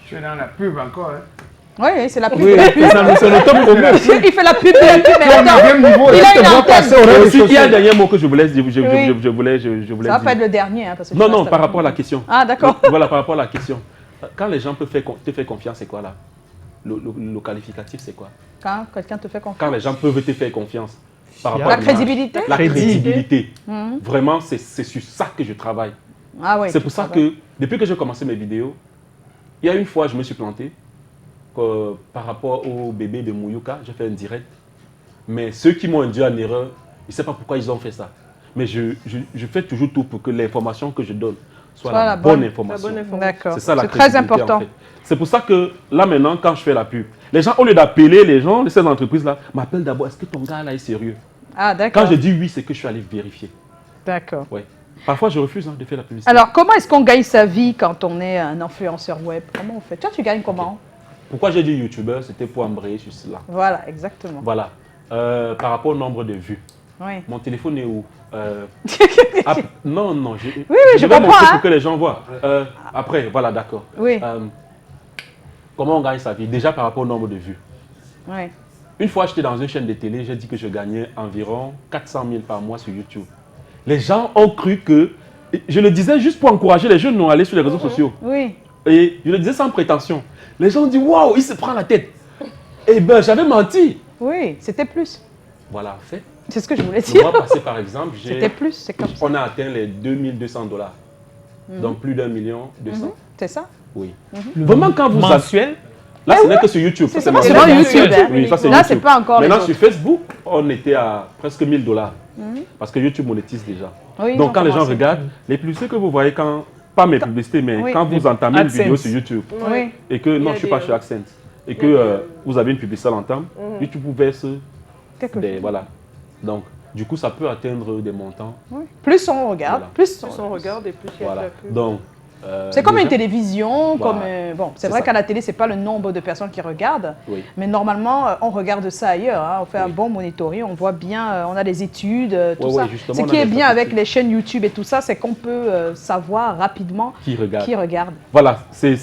S3: tu es dans la pub encore, hein?
S1: Oui, c'est la pub.
S17: Oui,
S1: c'est
S17: le top promo.
S1: Il fait la pub de la pub, mais attends, il a une antenne.
S17: Il y a un dernier mot que je voulais dire.
S1: Ça va pas être le dernier. Hein, parce que
S17: non, par rapport à la question.
S1: Ah, d'accord.
S17: Voilà, par rapport à la question. Quand les gens peuvent te faire confiance, c'est quoi là? Le qualificatif, c'est quoi?
S1: Quand quelqu'un te fait confiance.
S17: Quand les gens peuvent te faire confiance. Par rapport
S1: la
S17: à
S1: crédibilité.
S17: La crédibilité. Vraiment, c'est sur ça que je travaille.
S1: Ah, oui,
S17: c'est pour ça que, depuis que j'ai commencé mes vidéos, il y a une fois, je me suis planté. Par rapport au bébé de Mouyouka, j'ai fait un direct. Mais ceux qui m'ont induit en erreur, je ne sais pas pourquoi ils ont fait ça. Mais je fais toujours tout pour que l'information que je donne soit la bonne information.
S1: D'accord.
S17: C'est ça la
S1: très important.
S17: En fait. C'est pour ça que là maintenant, quand je fais la pub, les gens, au lieu d'appeler les gens de ces entreprises-là, m'appellent d'abord, est-ce que ton gars là est sérieux?
S1: Ah, d'accord.
S17: Quand je dis oui, c'est que je suis allé vérifier.
S1: D'accord.
S17: Ouais. Parfois, je refuse de faire la publicité.
S1: Alors, comment est-ce qu'on gagne sa vie quand on est un influenceur web? Comment on fait? Toi, tu gagnes comment?
S17: Pourquoi j'ai dit youtubeur? C'était pour embrayer sur cela.
S1: Voilà, exactement.
S17: Voilà. Par rapport au nombre de vues.
S1: Oui.
S17: Mon téléphone est où? Non,
S1: je
S17: vais
S1: comprends.
S17: montrer pour que les gens voient. Après, voilà, d'accord.
S1: Oui.
S17: Comment on gagne sa vie? Déjà par rapport au nombre de vues.
S1: Oui.
S17: Une fois, j'étais dans une chaîne de télé, j'ai dit que je gagnais environ 400 000 par mois sur YouTube. Les gens ont cru que... Je le disais juste pour encourager les jeunes à aller sur les réseaux sociaux.
S1: Oui.
S17: Et je le disais sans prétention. Les gens ont dit, waouh, il se prend la tête. Eh bien, j'avais menti.
S1: Oui, c'était plus.
S17: Voilà, fait.
S1: C'est ce que je voulais dire.
S17: On va passer par exemple.
S1: C'était plus, c'est comme ça.
S17: On a atteint les 2200 $. Donc plus d'1 million 200.
S1: C'est ça?
S17: Oui. Vraiment, quand vous...
S4: Mensuel?
S17: Là, ce n'est que sur YouTube.
S1: C'est sur YouTube.
S17: Oui, ça, c'est
S1: là,
S17: YouTube.
S1: c'est pas encore.
S17: Maintenant, sur Facebook, on était à presque 1000 $. Parce que YouTube monétise déjà.
S1: Oui,
S17: donc, quand les gens regardent, les publicités que vous voyez quand... Pas mes publicités, mais quand vous entamez une vidéo sur YouTube. Et que... Non, je ne suis pas sur Accent. Et que vous avez une publicité à l'entame, YouTube vous verse des... Voilà. Donc, du coup, ça peut atteindre des montants.
S1: Oui. Plus on regarde,
S17: voilà.
S1: plus
S2: on regarde et plus il y a de la pub.
S17: Donc,
S1: c'est comme une télévision,
S17: voilà.
S1: bon, c'est vrai qu'à la télé, c'est pas le nombre de personnes qui regardent, mais normalement, on regarde ça ailleurs. Hein. On fait un bon monitoring, on voit bien, on a des études, tout ça. Ce qui est bien avec les chaînes YouTube et tout ça, c'est qu'on peut savoir rapidement qui regarde.
S17: Voilà, c'est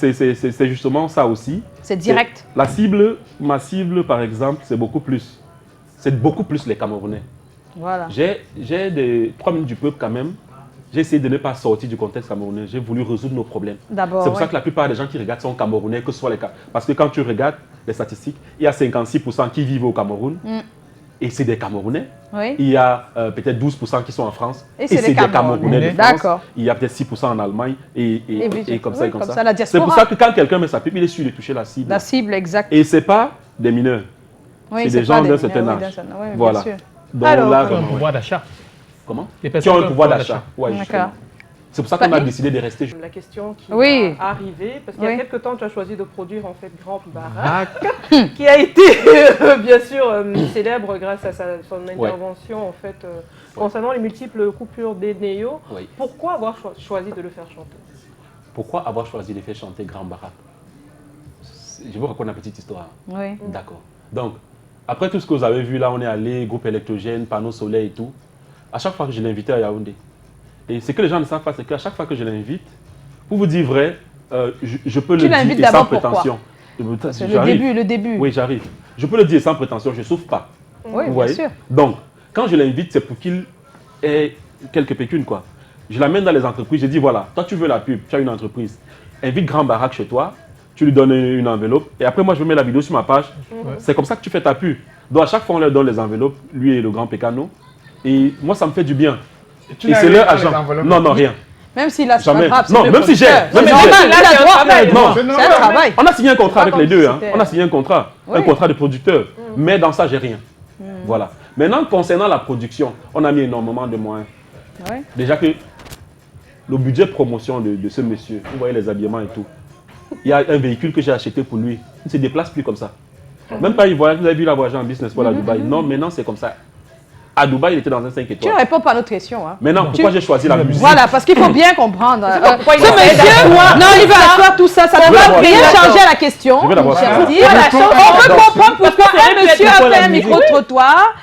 S17: justement ça aussi.
S1: C'est direct.
S17: Ma cible, par exemple, c'est beaucoup plus. C'est beaucoup plus les Camerounais.
S1: Voilà.
S17: J'ai des 3 minutes du peuple quand même. J'ai essayé de ne pas sortir du contexte camerounais. J'ai voulu résoudre nos problèmes. C'est pour ça que la plupart des gens qui regardent sont camerounais, que ce soit les cas. Parce que quand tu regardes les statistiques, il y a 56% qui vivent au Cameroun. Et c'est des Camerounais.
S1: Oui.
S17: Il y a peut-être 12% qui sont en France.
S1: Et c'est des
S17: Camerounais de France.
S1: D'accord.
S17: Il y a peut-être 6% en Allemagne. Et comme ça, et comme ça.
S1: C'est
S17: pour ça que quand quelqu'un met sa pipe, il est sûr de toucher la cible.
S1: La cible, exact.
S17: Et ce n'est pas des mineurs.
S1: Oui,
S17: c'est des gens d'un certain âge.
S1: Oui,
S17: voilà.
S1: Donc, alors,
S17: là,
S4: qui ont un pouvoir d'achat.
S17: Comment? Qui ont un pouvoir d'achat. Ouais, c'est pour ça qu'on a décidé de rester.
S2: La question qui est arrivée, parce qu'il y a quelques temps, tu as choisi de produire en fait Grand Barack, qui a été bien sûr célèbre grâce à son intervention en fait concernant les multiples coupures des néos. Pourquoi avoir choisi de le faire chanter?
S17: Pourquoi avoir choisi de faire chanter Grand Barack? Je vous raconte une petite histoire.
S1: Oui.
S17: D'accord. Donc, après tout ce que vous avez vu là, on est allé, groupe électrogène, panneaux solaires et tout. À chaque fois que je l'invitais à Yaoundé. Et ce que les gens ne savent pas, c'est qu'à chaque fois que je l'invite, pour vous dire vrai, je peux le dire et sans prétention.
S1: Le début.
S17: Oui, j'arrive. Je peux le dire sans prétention, je ne souffre pas.
S1: Oui, bien sûr.
S17: Donc, quand je l'invite, c'est pour qu'il ait quelques pécunes, quoi. Je l'amène dans les entreprises, je dis voilà, toi tu veux la pub, tu as une entreprise, invite Grand Barack chez toi, tu lui donnes une enveloppe, et après moi je mets la vidéo sur ma page. C'est comme ça que tu fais ta pub. Donc à chaque fois on leur donne les enveloppes, lui et le grand Pécano, et moi ça me fait du bien. Et c'est leur agent. Non, rien.
S1: Même s'il a
S17: jamais.
S1: Frappe,
S17: non, même si j'ai.
S1: C'est un travail.
S17: On a signé un contrat avec les deux. Hein. On a signé un contrat de producteur. Mais dans ça, j'ai rien. Voilà. Maintenant, concernant la production, on a mis énormément de moyens. Déjà que le budget promotion de ce monsieur, vous voyez les habillements et tout, il y a un véhicule que j'ai acheté pour lui. Il ne se déplace plus comme ça. Même pas il voyage. Vous avez vu la voyage en business pour la Dubaï. Non, maintenant c'est comme ça. À Dubaï, il était dans un 5
S1: Tu
S17: étoiles.
S1: ne réponds pas à notre question. Hein.
S17: Mais non, pourquoi j'ai choisi la musique?
S1: Voilà, parce qu'il faut bien comprendre.
S2: Pourquoi il
S1: Ce monsieur, non, il veut asseoir tout ça. Ça ne va rien changer à la question.
S17: Je vais d'abord
S1: cher
S17: faire.
S1: Steve. On peut comprendre pourquoi un monsieur a fait un micro-trottoir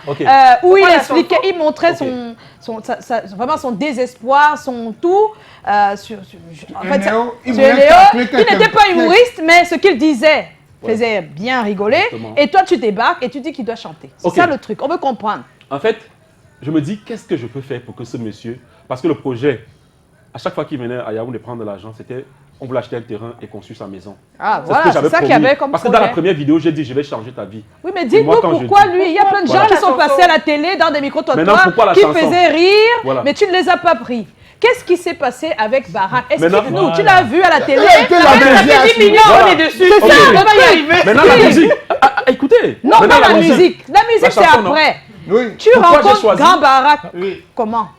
S1: où il expliquait, il montrait vraiment son désespoir, son tout. En fait, Léo, il n'était pas humoriste, mais ce qu'il disait faisait bien rigoler.
S17: Exactement.
S1: Et toi, tu débarques et tu dis qu'il doit chanter. C'est ça le truc. On veut comprendre.
S17: En fait, je me dis, qu'est-ce que je peux faire pour que ce monsieur... Parce que le projet, à chaque fois qu'il venait à Yaoundé prendre de l'argent, c'était on voulait acheter un terrain et construire sa maison.
S1: Ah, voilà, c'est ça qu'il y avait comme
S17: Parce que
S1: projet.
S17: dans la première vidéo, j'ai dit, je vais changer ta vie.
S1: Oui, mais dites-nous pourquoi lui. Il y a plein de gens qui sont passés à la télé dans des micro-trottoirs qui faisaient rire, mais tu ne les as pas pris. Qu'est-ce qui s'est passé avec Barak? Explique-nous, tu l'as vu à la télé. Ça fait 10 millions, on est dessus. C'est ça, on va y arriver.
S17: Maintenant, la musique. Écoutez.
S1: Non, pas la musique. La musique, c'est après. Tu rencontres Grand Barak. Comment?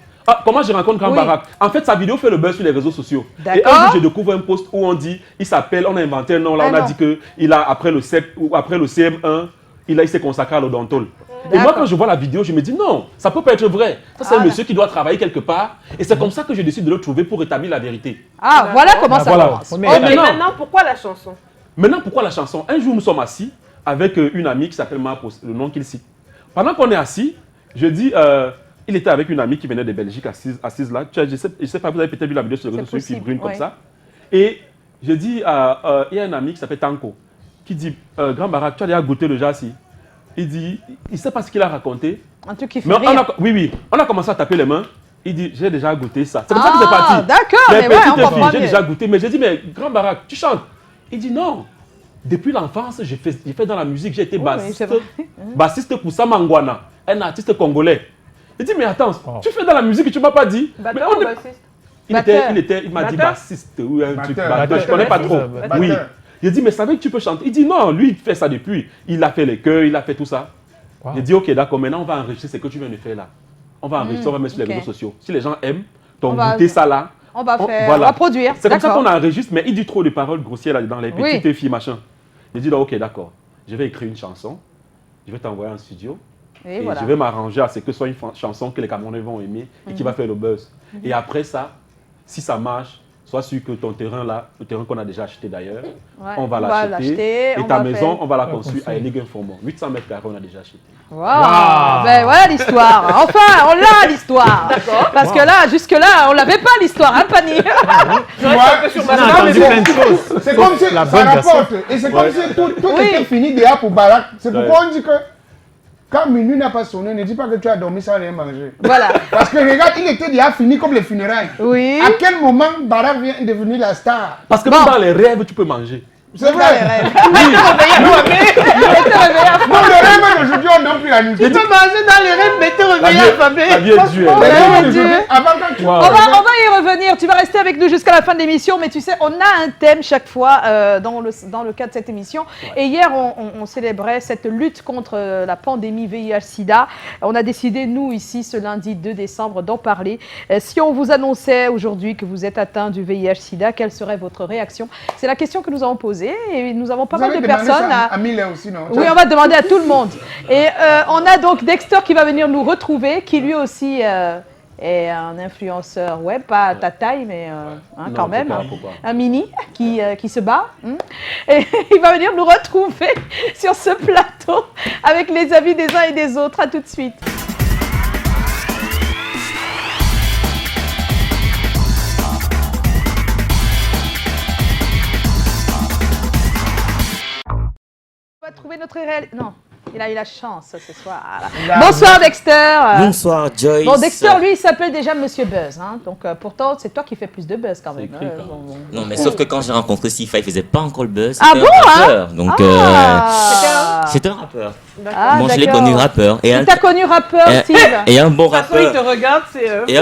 S17: Comment je rencontre Grand Barak? En fait, sa vidéo fait le buzz sur les réseaux sociaux. Et un jour, je découvre un post où on dit, il s'appelle, on a inventé un nom, là, on a dit qu'il a, après le CM1, il s'est consacré à l'odontol. Et moi, quand je vois la vidéo, je me dis non, ça peut pas être vrai. Ça, c'est un monsieur qui doit travailler quelque part. Et c'est comme ça que je décide de le trouver pour rétablir la vérité.
S1: Ah, voilà comment ça commence.
S2: Mais maintenant, pourquoi la chanson?
S17: Maintenant, pourquoi la chanson? Un jour, nous sommes assis avec une amie qui s'appelle Marpos, le nom qu'il cite. Pendant qu'on est assis, je dis, il était avec une amie qui venait de Belgique assise là. Je sais pas, vous avez peut-être vu la vidéo sur les réseaux sociaux, brune comme ça. Et je dis, il y a un ami qui s'appelle Tanko, qui dit, Grand Barak, tu as déjà goûté le jassi? Il dit, il ne sait pas ce qu'il a raconté.
S1: Un truc qui fait rire.
S17: Oui, on a commencé à taper les mains. Il dit, j'ai déjà goûté ça. C'est comme ça que c'est parti.
S1: D'accord, mais ouais, on comprend mieux.
S17: J'ai déjà goûté. Mais j'ai dit, mais Grand Barak, tu chantes? Il dit, non. Depuis l'enfance, j'ai fait dans la musique. J'ai été bassiste pour Samangwana, un artiste congolais. Il dit, mais attends, tu fais dans la musique et tu ne m'as pas dit.
S2: Batteur ou bassiste?
S17: Il m'a dit bassiste ou un truc. Batteur, je ne connais pas trop. Oui. J'ai dit, mais savez que tu peux chanter? Il dit, non, lui, il fait ça depuis. Il a fait les chœurs, il a fait tout ça. J'ai dit, ok, d'accord, maintenant on va enregistrer ce que tu viens de faire là. On va enregistrer, on va mettre sur les réseaux sociaux. Si les gens aiment, t'ont goûté ça là.
S1: On va faire, on va produire.
S17: C'est comme ça qu'on enregistre, mais il dit trop de paroles grossières là dedans, les petites filles, machin. J'ai dit, ok, d'accord, je vais écrire une chanson, je vais t'envoyer en studio. Et je vais m'arranger à ce que ce soit une chanson que les Camerounais vont aimer et qui va faire le buzz. Et après ça, si ça marche, sois sûr que ton terrain là, le terrain qu'on a déjà acheté d'ailleurs, on va l'acheter. Et ta maison, on va la construire à Ligue Informant. 800 mètres carrés, on a déjà acheté.
S1: Wow. Ben voilà l'histoire. Enfin, on l'a l'histoire. Parce que là, jusque-là, on l'avait pas l'histoire, hein, Pani?
S3: C'est comme si ça rapporte. Et c'est comme si tout était fini déjà pour Barak. C'est pourquoi on dit que quand minuit n'a pas sonné, ne dis pas que tu as dormi sans rien manger.
S1: Voilà.
S3: Parce que regarde, il était déjà fini comme les funérailles.
S1: Oui.
S3: À quel moment Barak vient devenir la star?
S17: Parce que même dans les rêves, tu peux manger.
S3: C'est vrai.
S1: Oui.
S3: Non, les rêves d'aujourd'hui, on n'a plus la nuit.
S2: Tu peux manger dans les rêves, mais te réveiller affamé.
S17: La vie est dure.
S1: On va y revenir. Tu vas rester avec nous jusqu'à la fin de l'émission, mais tu sais, on a un thème chaque fois dans le cadre de cette émission. Et hier, on célébrait cette lutte contre la pandémie VIH/SIDA. On a décidé, nous, ici, ce lundi 2 décembre, d'en parler. Si on vous annonçait aujourd'hui que vous êtes atteint du VIH/SIDA, quelle serait votre réaction? C'est la question que nous avons posée et nous avons pas mal de personnes.
S3: À Mille aussi, non?
S1: Oui, on va demander à tout le monde. Et on a donc Dexter qui va venir nous retrouver, qui lui aussi est un influenceur web, pas à ta taille, mais quand même, un mini qui se bat. Et il va venir nous retrouver sur ce plateau avec les avis des uns et des autres. À tout de suite. On va trouver notre Non, il a eu la chance ce soir. Bonsoir Dexter.
S7: Bonsoir Joyce.
S1: Bon, Dexter, lui, il s'appelle déjà Monsieur Buzz. Hein? Donc pourtant, c'est toi qui fais plus de buzz quand même.
S7: Non, mais sauf que quand j'ai rencontré Sifa, il faisait pas encore le buzz.
S1: Ah bon,
S7: rappeur. Donc, c'était un rappeur. Bon, je l'ai connu rappeur.
S1: Tu t'as connu rappeur, Steve?
S7: Et un bon rappeur.
S2: Il te regarde, c'est...
S7: Et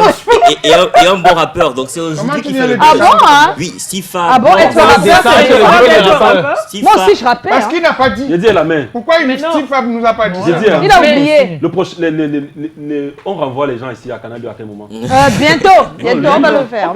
S7: un bon rappeur. Donc c'est aujourd'hui qui fait le buzz.
S1: Ah bon, hein?
S7: Oui, Sifa.
S1: Ah bon, et toi, rappeur? Moi aussi, je rappelle.
S3: Parce qu'il n'a pas dit.
S17: Il a dit la main.
S3: Pourquoi Steve Fab nous a pas dit
S17: J'ai
S3: ça.
S17: dit, hein,
S1: Il a oublié.
S17: on renvoie les gens ici à Canal 2 à quel moment?
S1: Bientôt, on va le faire.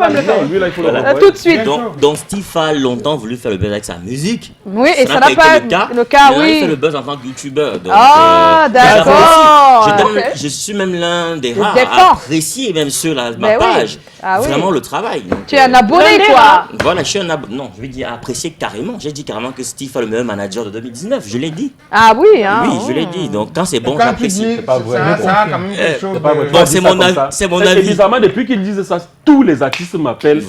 S17: Lui, là, il faut le renvoyer.
S1: Tout de suite.
S7: Donc Steve a longtemps voulu faire le buzz avec sa musique.
S1: Oui, et ça n'a pas été le cas,
S7: mais
S1: oui.
S7: il fait le buzz en tant que youtubeur.
S1: D'accord.
S7: Je suis même l'un des rares
S1: défends.
S7: à apprécier même sur ma page. Vraiment le travail. Donc,
S1: tu es un abonné, quoi.
S7: Voilà, je suis un abonné. Non, je vais dire apprécier carrément. J'ai dit carrément que Steve est le meilleur manager de 2019. Je l'ai dit.
S1: Ah oui, hein.
S7: Oui, je l'ai dit. Donc quand c'est bon, j'apprécie.
S3: C'est pas vrai. Ça a quand même quelque chose.
S7: Bon, c'est mon avis. C'est mon avis.
S17: Et bizarrement, depuis qu'ils disent ça, tous les artistes m'appellent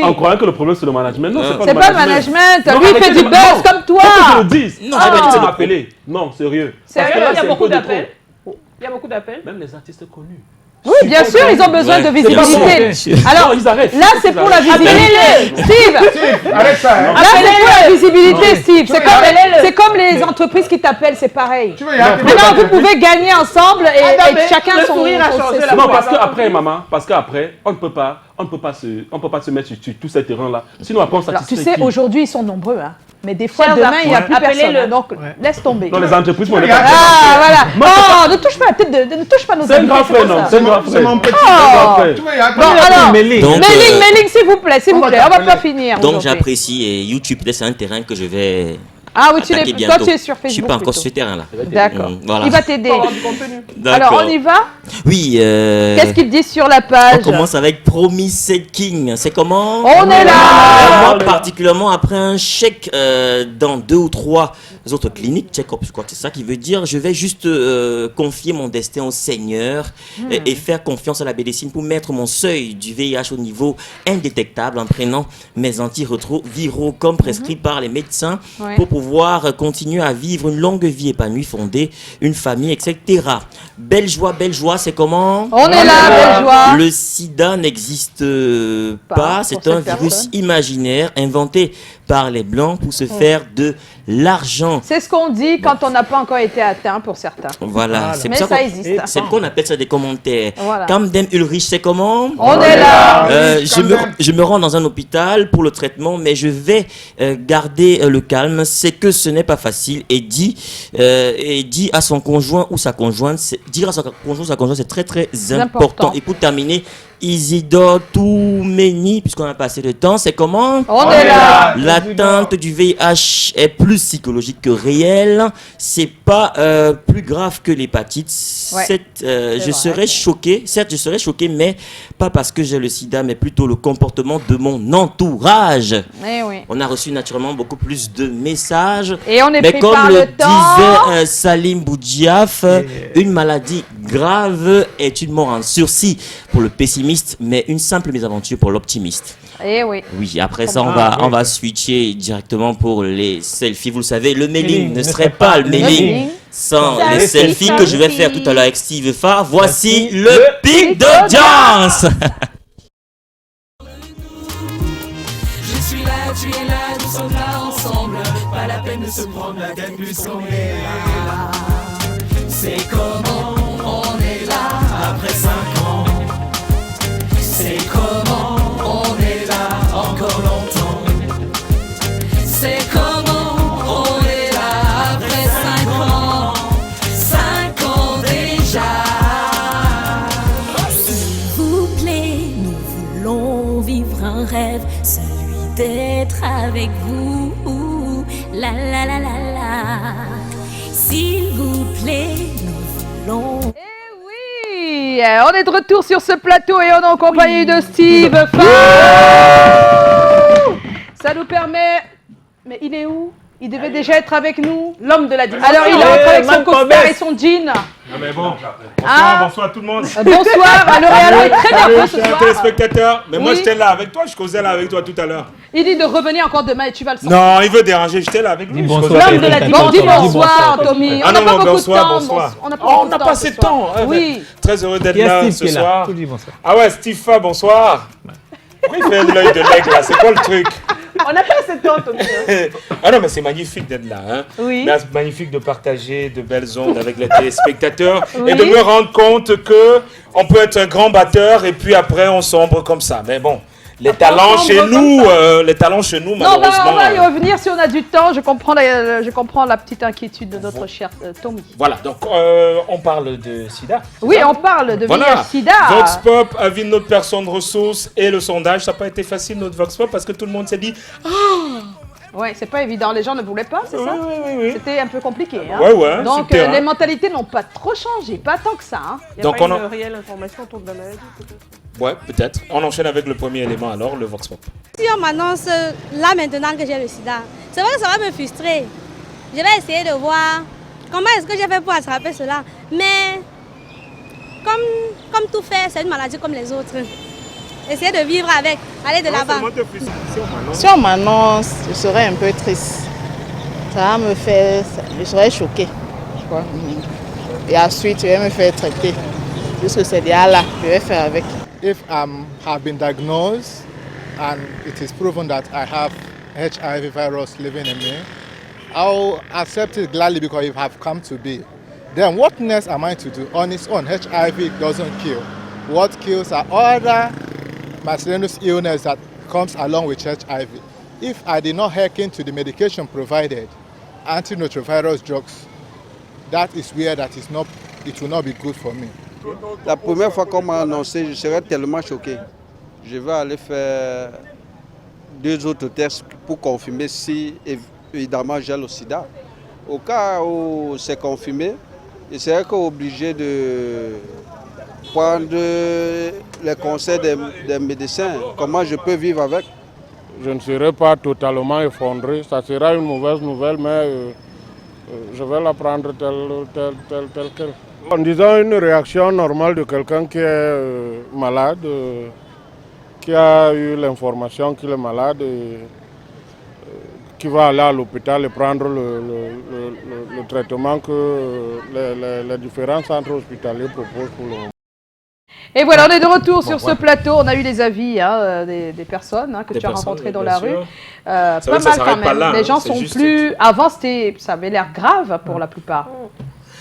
S17: en croyant que le problème c'est le management. Non, c'est pas le management.
S1: Lui, il fait du buzz comme toi.
S17: Ils le disent. Non, j'ai m'appeler. Non, sérieux.
S2: Sérieux, il y a beaucoup d'appels. Il y a beaucoup d'appels.
S17: Même les artistes connus.
S1: Oui, bien sûr, ils ont besoin de visibilité. Alors, là, c'est pour la visibilité. Steve,
S3: arrête ça.
S1: Là, c'est pour la visibilité, Steve. C'est comme les entreprises qui t'appellent, c'est pareil. Maintenant, vous pouvez gagner ensemble et chacun son sourire a changé.
S17: Non, parce qu'après, maman, on ne peut pas se mettre sur tout cet terrain-là. Sinon, après, on satisfait.
S1: Tu sais, aujourd'hui, ils sont nombreux, hein. Mais des fois, demain, il n'y a plus personne. Donc, laisse tomber.
S17: Dans les entreprises, on est
S1: pas. Ah, voilà. Oh, ne touche pas la tête ne touche pas nos amis.
S17: C'est un grand frère, non. C'est mon petit
S1: frère. Bon, alors, Méling, s'il vous plaît, on ne va pas finir.
S7: Donc, j'apprécie et YouTube, c'est un terrain que je vais.
S1: Ah oui, toi tu es sur Facebook.
S7: Je suis pas encore sur ce terrain-là.
S1: D'accord.
S7: Voilà.
S1: Il va t'aider. Alors on y va?
S7: Oui.
S1: Qu'est-ce qu'il dit sur la page?
S7: On commence avec Promis King. C'est comment?
S1: On est là.
S7: Moi, particulièrement après un chèque dans 2 ou 3 autres cliniques, check-up, je crois que c'est ça qui veut dire. Je vais juste confier mon destin au Seigneur et faire confiance à la médecine pour mettre mon seuil du VIH au niveau indétectable en prenant mes antirétroviraux comme prescrit par les médecins pour pouvoir continuer à vivre une longue vie épanouie, fonder une famille, etc. Belle joie, c'est comment?
S1: On est là, belle joie.
S7: Le sida n'existe pas, c'est un virus imaginaire inventé par les Blancs pour se faire de l'argent.
S1: C'est ce qu'on dit quand on n'a pas encore été atteint pour certains.
S7: Voilà, c'est
S1: mais ça existe.
S7: C'est qu'on appelle ça des commentaires.
S1: Voilà.
S7: Camden Ulrich, c'est comment?
S1: On est là.
S7: Je me rends dans un hôpital pour le traitement, mais je vais garder le calme. C'est que ce n'est pas facile et dit à son conjoint ou sa conjointe, dire à son conjoint ou sa conjointe, c'est très très important. Et pour terminer, Isidore Toumeni, puisqu'on a passé le temps, c'est comment?
S1: On est là.
S7: L'atteinte du VIH est plus psychologique que réelle. C'est pas plus grave que l'hépatite. Je serais choqué, certes je serais choqué, mais pas parce que j'ai le sida, mais plutôt le comportement de mon entourage. On a reçu naturellement beaucoup plus de messages.
S1: Et on est
S7: mais
S1: pris
S7: comme
S1: par
S7: le
S1: temps.
S7: disait Salim Boudiaf, une maladie grave est une mort en sursis pour le pessimiste, mais une simple mésaventure pour l'optimiste. Oui, après ça, on va switcher directement pour les selfies. Vous le savez, le mailing ne serait pas le mailing sans les selfies que je vais faire tout à l'heure avec Steve Farr. Voici le pic d'audience.
S20: Je suis là, tu es là, nous sommes là ensemble. Pas la peine de se prendre la tête plus qu'on est là. C'est comment on est là après 5 ans. C'est comment on est là encore longtemps. C'est comment on est là après 5 ans. 5 ans déjà.
S21: S'il vous plaît, nous voulons vivre un rêve, celui d'être avec vous. La la la la la. S'il vous plaît, nous voulons.
S1: Oui, on est de retour sur ce plateau et on est en compagnie de Steve Farr. Ça nous permet. Mais il est où? Il devait déjà être avec nous.
S2: L'homme de la dimension.
S1: Alors il est rentré avec son costard et son jean.
S8: Non mais bon, bonsoir tout le monde.
S1: Bonsoir, L'Oréal est très nerveux ce soir.
S8: Téléspectateurs, mais moi j'étais là avec toi, je causais là avec toi tout à l'heure.
S1: Il dit de revenir encore demain et tu vas le sortir.
S8: Non, il veut déranger, j'étais là avec lui.
S1: L'homme de la dimension. Dis bonsoir, Tommy.
S8: Ah non,
S1: pas beaucoup
S8: bonsoir,
S1: de temps.
S8: bonsoir.
S1: On n'a
S8: pas assez de temps.
S1: Oui.
S8: Très heureux d'être là ce soir.
S4: Bonsoir.
S8: Ah ouais, Steve Farr, bonsoir. Pourquoi il fait l'œil de l'aigle là? C'est quoi le truc?
S2: On n'a pas assez de temps, Tommy.
S8: Ah non, mais c'est magnifique d'être là. Hein.
S1: Oui.
S8: C'est magnifique de partager de belles ondes avec les téléspectateurs et de me rendre compte que on peut être un grand batteur et puis après on sombre comme ça. Mais bon, Les talents chez nous, malheureusement.
S1: On va y revenir si on a du temps. Je comprends la petite inquiétude de notre cher Tommy.
S8: Voilà, donc on parle de sida.
S1: Oui, on parle de VIH-Sida.
S8: Vox Pop, avis de notre personne ressource et le sondage, ça n'a pas été facile notre Vox Pop parce que tout le monde s'est dit
S1: Ouais, c'est pas évident. Les gens ne voulaient pas, c'est ça?
S8: Oui.
S1: C'était un peu compliqué. Hein?
S8: Ouais.
S1: Donc les mentalités n'ont pas trop changé, pas tant que ça. Hein.
S2: Il n'y a pas une réelle information autour de la maladie, peut-être?
S8: Ouais, peut-être. On enchaîne avec le premier élément alors, le Vox Pop.
S9: Si on m'annonce là maintenant que j'ai le sida, c'est vrai que ça va me frustrer. Je vais essayer de voir comment est-ce que j'ai fait pour attraper cela. Mais comme tout fait, c'est une maladie comme les autres. Essayer de vivre avec, aller de l'avant.
S5: Si on m'annonce, je serais un peu triste. Ça va me faire, je serais choquée. Et ensuite, je vais me faire traiter. Puisque c'est déjà là, je vais faire avec.
S22: If I have been diagnosed and it is proven that I have HIV virus living in me, I'll accept it gladly because it have come to be. Then what next am I to do? On its own, HIV doesn't kill. What kills are other miscellaneous illness that comes along with HIV. If I did not hearken to the medication provided, antiretrovirus drugs, that is where it will not be good for me.
S23: La première fois qu'on m'a annoncé, je serais tellement choqué. Je vais aller faire 2 autres tests pour confirmer si évidemment j'ai le sida. Au cas où c'est confirmé, je serais obligé de prendre les conseils des médecins, comment je peux vivre avec.
S24: Je ne serai pas totalement effondré, ça sera une mauvaise nouvelle, mais je vais la prendre telle qu'elle. En disant une réaction normale de quelqu'un qui est malade, qui a eu l'information qu'il est malade, qui va aller à l'hôpital et prendre le traitement que les différents centres hospitaliers proposent pour le moment.
S1: Et voilà, on est de retour sur ce plateau. On a eu les avis des personnes que tu as rencontrées dans la rue. Pas mal quand même. Les gens sont plus... Avant, ça avait l'air grave pour la plupart.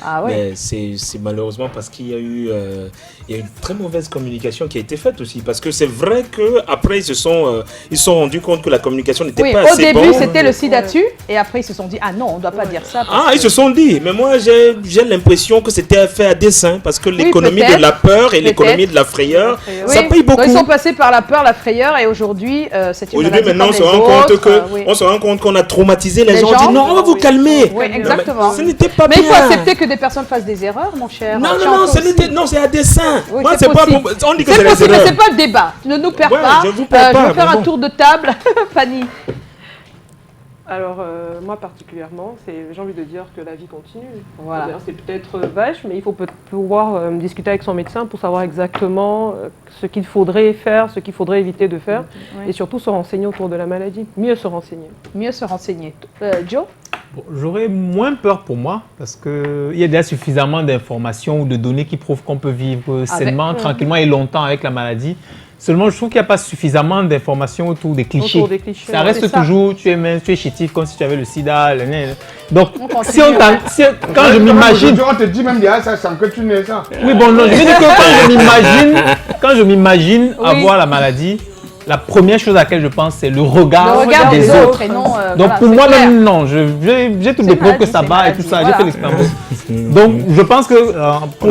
S1: Ah ouais.
S8: Mais c'est malheureusement parce qu'il y a eu une très mauvaise communication qui a été faite aussi. Parce que c'est vrai qu'après, ils se sont rendus compte que la communication n'était pas assez bonne.
S1: Au début, c'était le sida tue. Et après, ils se sont dit, ah non, on ne doit pas dire ça.
S8: Ils se sont dit. Mais moi, j'ai l'impression que c'était fait à dessein. Parce que l'économie de la peur et l'économie de la frayeur, ça paye beaucoup.
S1: Donc, ils sont passés par la peur, la frayeur. Et aujourd'hui, c'est une maladie
S8: maintenant,
S1: on
S8: se rend compte qu'on a traumatisé les gens. On dit, non, on va vous calmer.
S1: Oui, exactement.
S8: Ce n'était pas bien.
S1: Mais il faut accepter que des personnes fassent des erreurs, mon cher.
S8: Non, c'est à dessein.
S1: Oui,
S8: moi, c'est pas on dit que c'est
S1: possible,
S8: mais
S1: c'est pas le débat. Ne nous perds pas. Je vais faire un tour de table. Fanny.
S2: Alors, moi particulièrement, j'ai envie de dire que la vie continue.
S1: Voilà.
S2: C'est peut-être vache, mais il faut pouvoir discuter avec son médecin pour savoir exactement ce qu'il faudrait faire, ce qu'il faudrait éviter de faire, et surtout se renseigner autour de la maladie. Mieux se renseigner.
S1: Mieux se renseigner. Joe?
S4: J'aurais moins peur pour moi, parce qu'il y a déjà suffisamment d'informations ou de données qui prouvent qu'on peut vivre sainement, tranquillement et longtemps avec la maladie. Seulement, je trouve qu'il n'y a pas suffisamment d'informations autour des clichés. Ça reste toujours, tu es mince, tu es chétif, comme si tu avais le sida. Donc, quand je m'imagine...
S3: On te dit même derrière ça sans que tu n'aies ça.
S4: Oui, bon, non, je veux dire que quand je m'imagine avoir la maladie, la première chose à laquelle je pense, c'est le regard des autres.
S1: Et non,
S4: donc, pour moi, même, non, j'ai toutes les preuves que ça va et tout ça, j'ai fait l'expérience. Donc, je pense que pour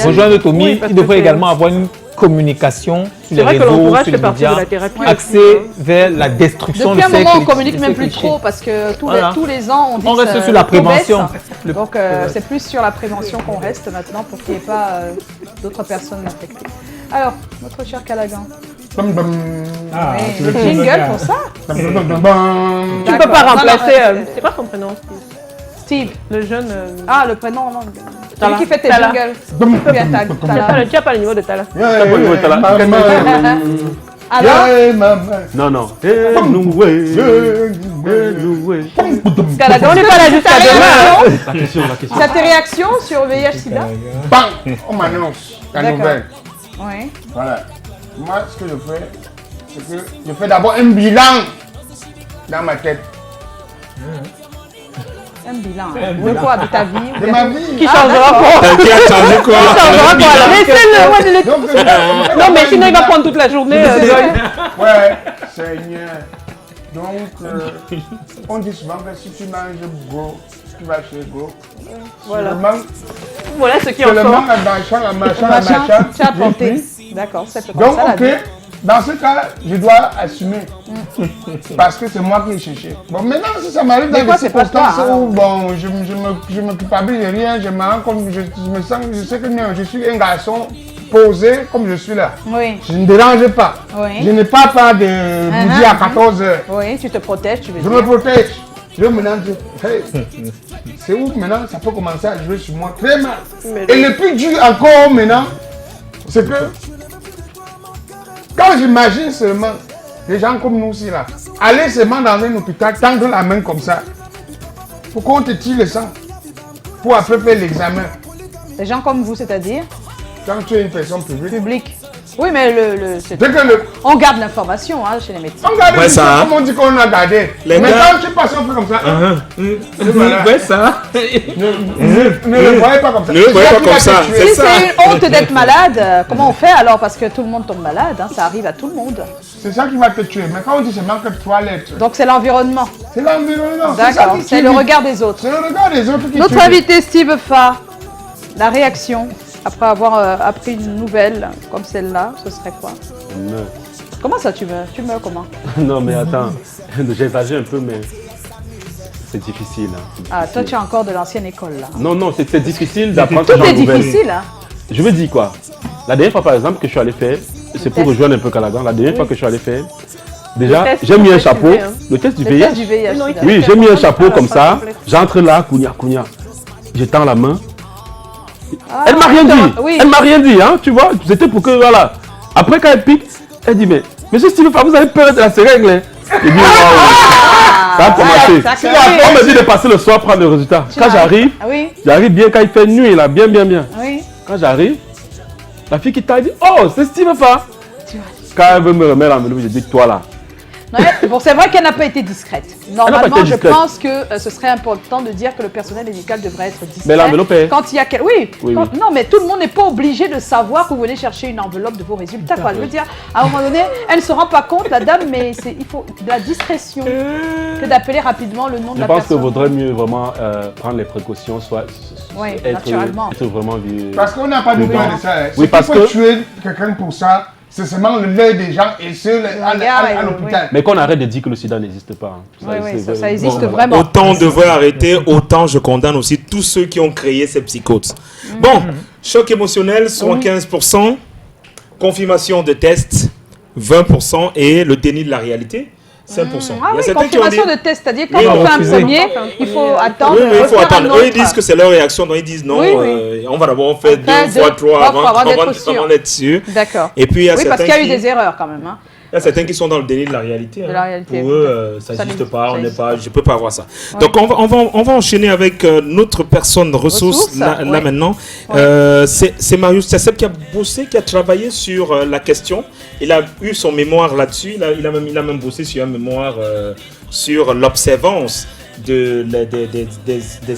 S4: rejoindre Tommy, il devrait également avoir une communication sur les réseaux, sur les médias, axée vers la destruction de ces clichés.
S1: Depuis un moment, on communique même plus trop parce que tous les ans, on
S4: reste sur la prévention.
S1: Donc, c'est plus sur la prévention qu'on reste maintenant pour qu'il n'y ait pas d'autres personnes infectées. Alors, notre cher Callaghan. Le jingle pour ça.
S2: Tu ne peux pas remplacer... C'est quoi son prénom,
S1: Steve.
S2: Le jeune...
S1: le prénom, non. Celui qui fait tes jingles.
S2: Tu n'as pas le niveau de Tala.
S1: Alors
S17: Non.
S1: Callaghan, on n'est pas là jusqu'à demain.
S17: La question.
S1: Ça tes réactions sur le VIH-Sida?
S3: Bang, on m'annonce la nouvelle.
S1: Oui.
S3: Voilà. Moi, ce que je fais, c'est que je fais d'abord un bilan dans ma tête.
S1: Un bilan. De quoi? De ta vie?
S3: De ma vie.
S2: Qui changera quoi?
S8: Qui a changé quoi?
S1: Laissez-le.
S2: Non, mais sinon, il va prendre toute la journée.
S3: Ouais, Seigneur. Donc, on dit souvent que si tu manges gros, tu vas chez gros.
S2: Voilà.
S3: Voilà
S2: ce qui en sort.
S3: Un machin.
S1: Tu as apporté. D'accord, c'est comme
S3: donc,
S1: ça.
S3: Donc, ok, dans ce cas, je dois assumer. Parce que c'est moi qui ai cherché. Bon, maintenant, si ça m'arrive dans des circonstances où bon, je me culpabilise de rien, je me rends compte, je me sens, je sais que je suis un garçon posé comme je suis là.
S1: Oui.
S3: Je ne dérange pas.
S1: Oui.
S3: Je n'ai pas peur de midi à 14h.
S1: Oui, tu te protèges, tu veux dire.
S3: Je me protège. Je me dis, hey, c'est où maintenant ça peut commencer à jouer sur moi très mal. Et le plus dur encore maintenant, c'est que quand j'imagine seulement des gens comme nous aussi là, aller seulement dans un hôpital, tendre la main comme ça, pour qu'on te tire le sang, pour après faire l'examen.
S1: Des gens comme vous, c'est-à-dire?
S3: Quand tu es une personne publique.
S1: Oui, mais on garde l'information hein, chez les médecins.
S3: On garde l'information, comme on dit qu'on a gardé. Mais quand tu passes un peu comme ça,
S8: ouais, ça.
S3: Ne le voyez pas comme ça.
S8: Ne le voyez pas comme ça.
S1: Si c'est une honte d'être malade, comment on fait alors? Parce que tout le monde tombe malade, hein, ça arrive à tout le monde.
S3: C'est ça qui va te tuer. Mais quand on dit c'est manque de toilette.
S1: Donc c'est l'environnement.
S3: C'est l'environnement.
S1: D'accord, c'est le regard des autres.
S3: C'est le regard des autres qui tue.
S1: Notre invité Steve Fa, la réaction après avoir appris une nouvelle comme celle-là, ce serait quoi? Comment ça tu meurs? Tu meurs comment?
S17: Non mais attends, j'exagère un peu mais c'est difficile. Hein,
S1: Ah, toi tu es encore de l'ancienne école là.
S17: Non, non, c'est difficile d'apprendre ce
S1: genre de nouvelles. Tout est difficile hein.
S17: Je veux dire quoi? La dernière fois par exemple que je suis allé faire, c'est pour rejoindre un peu Caladan, la dernière fois que je suis allé faire, déjà j'ai mis un chapeau, le test du VIH. Oui, j'ai mis un chapeau comme ça, j'entre là, Kounia, je tends la main. Ah, elle m'a rien dit, oui. Elle m'a rien dit, hein, tu vois, c'était pour que, voilà. Après quand elle pique, elle dit, mais monsieur Steve Fa, vous avez peur de la seringue, hein? Il dit, ça a commencé. On me dit de passer le soir prendre le résultat. Quand j'arrive, j'arrive bien quand il fait nuit, là, bien.
S1: Oui.
S17: Quand j'arrive, la fille qui t'a dit, oh, c'est Steve Fa. Quand elle veut me remettre en menu, je dis, toi là.
S1: Bon, c'est vrai qu'elle n'a pas été discrète. Normalement, je pense que ce serait important de dire que le personnel médical devrait être discret.
S17: Mais l'enveloppe est...
S1: Quand il y a non, mais tout le monde n'est pas obligé de savoir que vous venez chercher une enveloppe de vos résultats. Quoi. Je veux dire, à un moment donné, elle ne se rend pas compte, la dame, mais il faut de la discrétion que d'appeler rapidement le nom de la personne.
S17: Je pense qu'il vaudrait mieux vraiment prendre les précautions,
S1: naturellement.
S17: Être vraiment
S3: parce qu'on n'a pas de besoin de ça.
S17: Oui, parce que
S3: tuer quelqu'un pour ça. C'est seulement l'œil des gens et ceux à l'hôpital.
S17: Mais qu'on arrête de dire que le sida n'existe pas.
S1: Ça existe vraiment.
S8: Autant on devrait arrêter, autant je condamne aussi tous ceux qui ont créé ces psychoses. Bon, choc émotionnel, 75%, confirmation de test, 20% et le déni de la réalité, 5%.
S1: Ah oui, confirmation de test, c'est-à-dire quand on fait un premier, il faut attendre.
S8: Oui, il faut attendre. Eux, ils disent que c'est leur réaction, donc ils disent non, on va d'abord faire 2 fois 3 avant d'être sûr.
S1: D'accord.
S8: Et puis,
S1: oui, parce qu'il y a eu des erreurs quand même. Hein.
S8: Il y a certains qui sont dans le déni de la réalité. Pour eux, ça n'existe pas, je ne peux pas avoir ça.
S1: Ouais.
S8: Donc, on va enchaîner avec notre personne ressource là maintenant. Ouais. C'est Marius Tiassep qui a bossé, qui a travaillé sur la question. Il a eu son mémoire là-dessus. Il a même bossé sur un mémoire sur l'observance des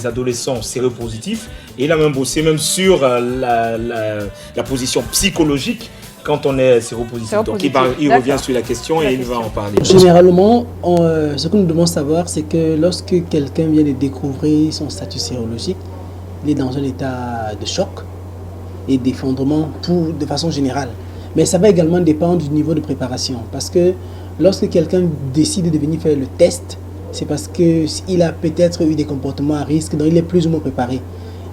S8: adolescents séropositifs. Et il a même bossé sur la position psychologique quand on est séropositif. Donc il revient sur la question et il va en parler.
S6: Généralement, ce que nous devons savoir, c'est que lorsque quelqu'un vient de découvrir son statut sérologique, il est dans un état de choc et d'effondrement de façon générale. Mais ça va également dépendre du niveau de préparation. Parce que lorsque quelqu'un décide de venir faire le test, c'est parce qu'il a peut-être eu des comportements à risque, donc il est plus ou moins préparé.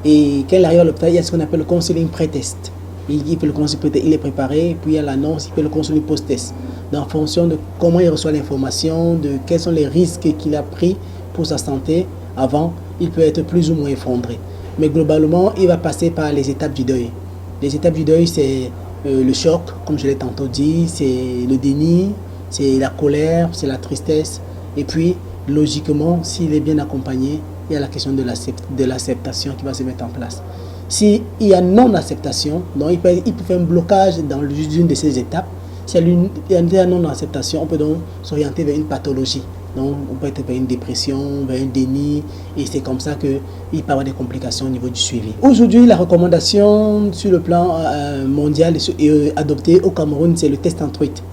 S6: Et quand il arrive à l'hôpital, il y a ce qu'on appelle le counseling pré-test. Il peut le consulter, il est préparé, puis il y a l'annonce, il peut le consulter post-test. En fonction de comment il reçoit l'information, de quels sont les risques qu'il a pris pour sa santé avant, il peut être plus ou moins effondré. Mais globalement, il va passer par les étapes du deuil. Les étapes du deuil, c'est le choc, comme je l'ai tantôt dit, c'est le déni, c'est la colère, c'est la tristesse. Et puis, logiquement, s'il est bien accompagné, il y a la question de l'acceptation qui va se mettre en place. S'il y a non-acceptation, donc il peut faire un blocage dans l'une de ces étapes. S'il y a non-acceptation, on peut donc s'orienter vers une pathologie. Donc, on peut être vers une dépression, vers un déni, et c'est comme ça qu'il peut y avoir des complications au niveau du suivi. Aujourd'hui, la recommandation sur le plan mondial adoptée au Cameroun, c'est le test en truite.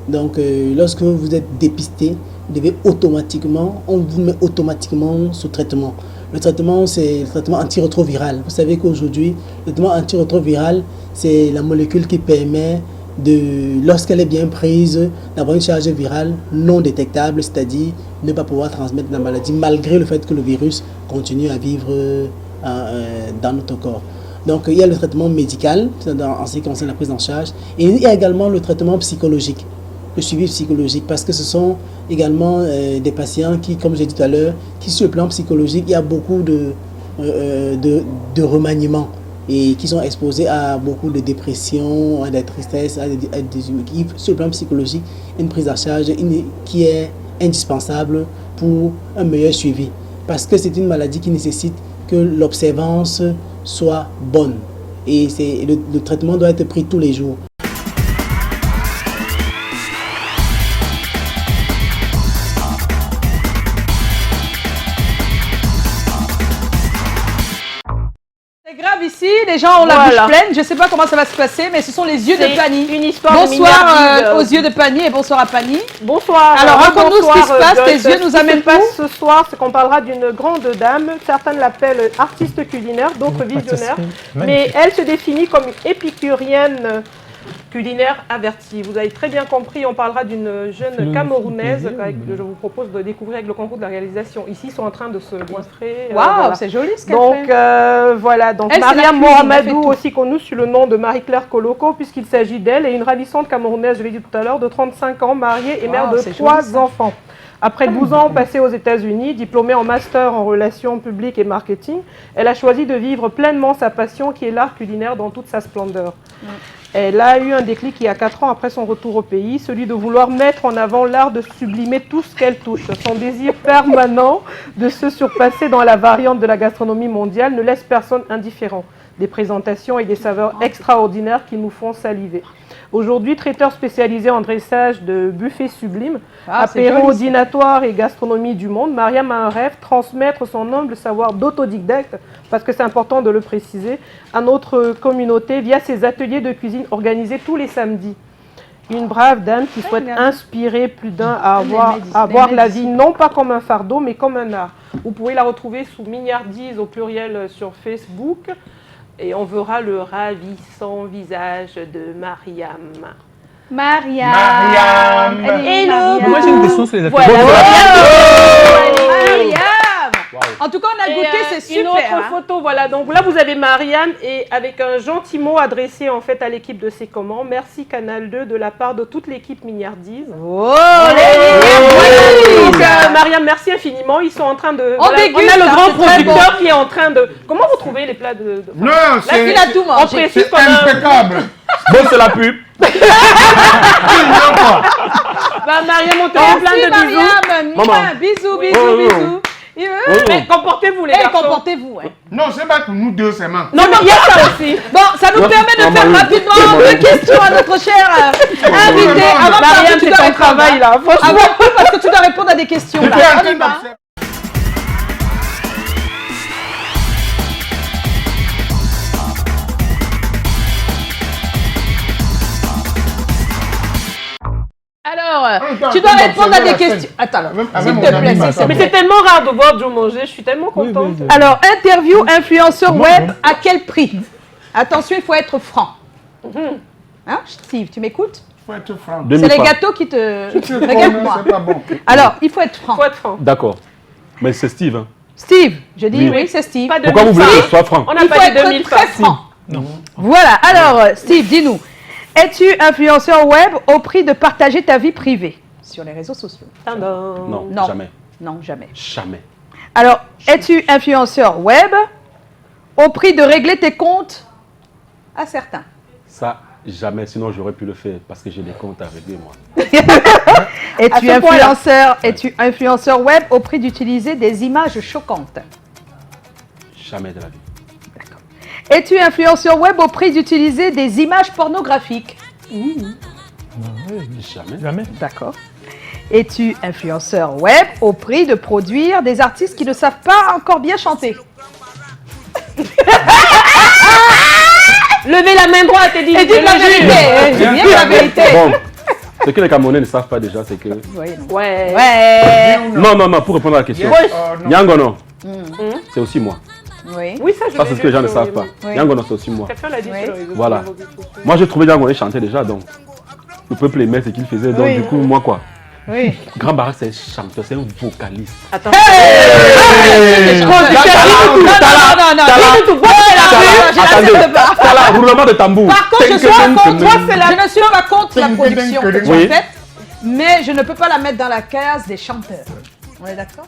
S6: Donc, lorsque vous êtes dépisté, vous devez automatiquement, on vous met automatiquement sous traitement. Le traitement, c'est le traitement antirétroviral. Vous savez qu'aujourd'hui, le traitement antirétroviral, c'est la molécule qui permet lorsqu'elle est bien prise, d'avoir une charge virale non détectable, c'est-à-dire ne pas pouvoir transmettre la maladie malgré le fait que le virus continue à vivre dans notre corps. Donc il y a le traitement médical en ce qui concerne la prise en charge, et il y a également le traitement psychologique, le suivi psychologique, parce que ce sont également des patients qui, comme j'ai dit tout à l'heure, qui sur le plan psychologique, il y a beaucoup de remaniements, et qui sont exposés à beaucoup de dépression, à des tristesses, à des sur le plan psychologique, une prise en charge qui est indispensable pour un meilleur suivi. Parce que c'est une maladie qui nécessite que l'observance soit bonne. Et le traitement doit être pris tous les jours.
S1: Ici, les gens ont la bouche pleine. Je ne sais pas comment ça va se passer, mais ce sont les yeux de Pani.
S2: Une histoire
S1: bonsoir aux yeux de Pani et bonsoir à Pani.
S2: Bonsoir.
S1: Alors raconte-nous ce qui se passe. Tes yeux nous amènent où?
S2: Ce soir, c'est qu'on parlera d'une grande dame. Certaines l'appellent artiste culinaire, d'autres visionnaire. Mais elle se définit comme une épicurienne culinaire avertie. Vous avez très bien compris, on parlera d'une jeune Camerounaise que je vous propose de découvrir avec le concours de la réalisation. Ici, ils sont en train de se goinfrer.
S1: Waouh, voilà. C'est joli ce qu'elle
S2: fait. Donc voilà, donc Mariam Mohamedou, aussi connue sous le nom de Marie-Claire Koloko, puisqu'il s'agit d'elle, et une ravissante Camerounaise, je l'ai dit tout à l'heure, de 35 ans, mariée et mère de 3 enfants. Après 12 ans passés aux États-Unis, diplômée en master en relations publiques et marketing, elle a choisi de vivre pleinement sa passion qui est l'art culinaire dans toute sa splendeur. Elle a eu un déclic il y a 4 ans après son retour au pays, celui de vouloir mettre en avant l'art de sublimer tout ce qu'elle touche. Son désir permanent de se surpasser dans la variante de la gastronomie mondiale ne laisse personne indifférent. Des présentations et des saveurs extraordinaires qui nous font saliver. Aujourd'hui, traiteur spécialisé en dressage de buffets sublimes, apéro dînatoire et gastronomie du monde, Mariam a un rêve, transmettre son humble savoir d'autodidacte, parce que c'est important de le préciser, à notre communauté via ses ateliers de cuisine organisés tous les samedis. Une brave dame qui souhaite inspirer plus d'un à voir la vie non pas comme un fardeau, mais comme un art. Vous pouvez la retrouver sous Mignardise au pluriel sur Facebook. Et on verra le ravissant visage de Mariam.
S1: Mariam.
S4: Hello. Moi j'ai une question sur les
S1: Mariam. En tout cas, on a goûté, c'est super.
S2: Une autre photo, voilà. Donc là, vous avez Mariam et avec un gentil mot adressé en fait à l'équipe de C'est Comment. Merci Canal 2 de la part de toute l'équipe Mignardise. Mariam, merci infiniment. Ils sont en train de. On a le grand producteur qui est en train de. Comment vous trouvez les plats de.
S3: Non, c'est.
S1: Il a tout mangé.
S3: On précise impeccable.
S17: Bon, c'est la pub.
S2: Mariam, on te fait plein de bisous.
S1: Maman. Bisous.
S2: Mais comportez-vous les garçons.
S1: Comportez-vous.
S3: Non, c'est pas pour nous deux seulement.
S2: Non, mais il y a ça aussi.
S1: Bon, ça nous permet de faire rapidement 2 questions à notre cher invité. Avant
S2: Mariam, c'est ton travail là.
S1: Franchement, parce que tu dois répondre à des questions. Là. On y va. Alors, tu dois répondre à des questions. Attends, s'il te plaît.
S2: Mais c'est tellement rare de voir Joe manger, je suis tellement contente.
S1: Alors, interview influenceur web, à quel prix? Attention, il faut être franc. Hein, Steve, tu m'écoutes?
S3: Il faut être franc.
S1: C'est les gâteaux qui te... Regarde-moi.
S3: C'est pas bon.
S1: Alors, il faut être franc.
S17: D'accord. Mais c'est Steve. Hein.
S1: Steve, je dis oui, c'est Steve.
S17: Pourquoi vous voulez que je sois franc?
S2: On n'a pas dit 2000
S1: très franc. Non. Voilà, alors Steve, dis-nous. Es-tu influenceur web au prix de partager ta vie privée sur les réseaux sociaux?
S17: Non, jamais.
S1: Non, jamais.
S17: Jamais.
S1: Alors, es-tu influenceur web au prix de régler tes comptes à certains?
S17: Ça, jamais. Sinon, j'aurais pu le faire parce que j'ai des comptes à régler, moi.
S1: Es-tu influenceur web au prix d'utiliser des images choquantes?
S17: Jamais de la vie.
S1: Es-tu influenceur web au prix d'utiliser des images pornographiques?
S17: Jamais.
S1: D'accord. Es-tu influenceur web au prix de produire des artistes qui ne savent pas encore bien chanter?
S2: Levez la main droite et dites
S1: la vérité. J'ai bien la vérité.
S17: Bon, ce que les Camerounais ne savent pas déjà, c'est que...
S2: Ouais.
S17: Non, pour répondre à la question. Nyangono, c'est aussi moi.
S2: Oui, ça je
S17: Ça, c'est ce que les gens ne savent pas. Nyangono, c'est aussi moi.
S2: Quelqu'un l'a dit sur les réseaux.
S17: Voilà. Moi, j'ai trouvé Nyangono chanter déjà, donc le peuple aimait ce qu'il faisait. Donc, du coup, moi, quoi.
S1: Oui.
S17: Grand Barra, c'est un chanteur, c'est un vocaliste.
S2: Attends.
S1: Non.
S17: Roulement de tambour.
S1: Par contre, je suis pas contre. Je ne suis pas contre la production que tu as faite, mais je ne peux pas la mettre dans la case des chanteurs. On est d'accord?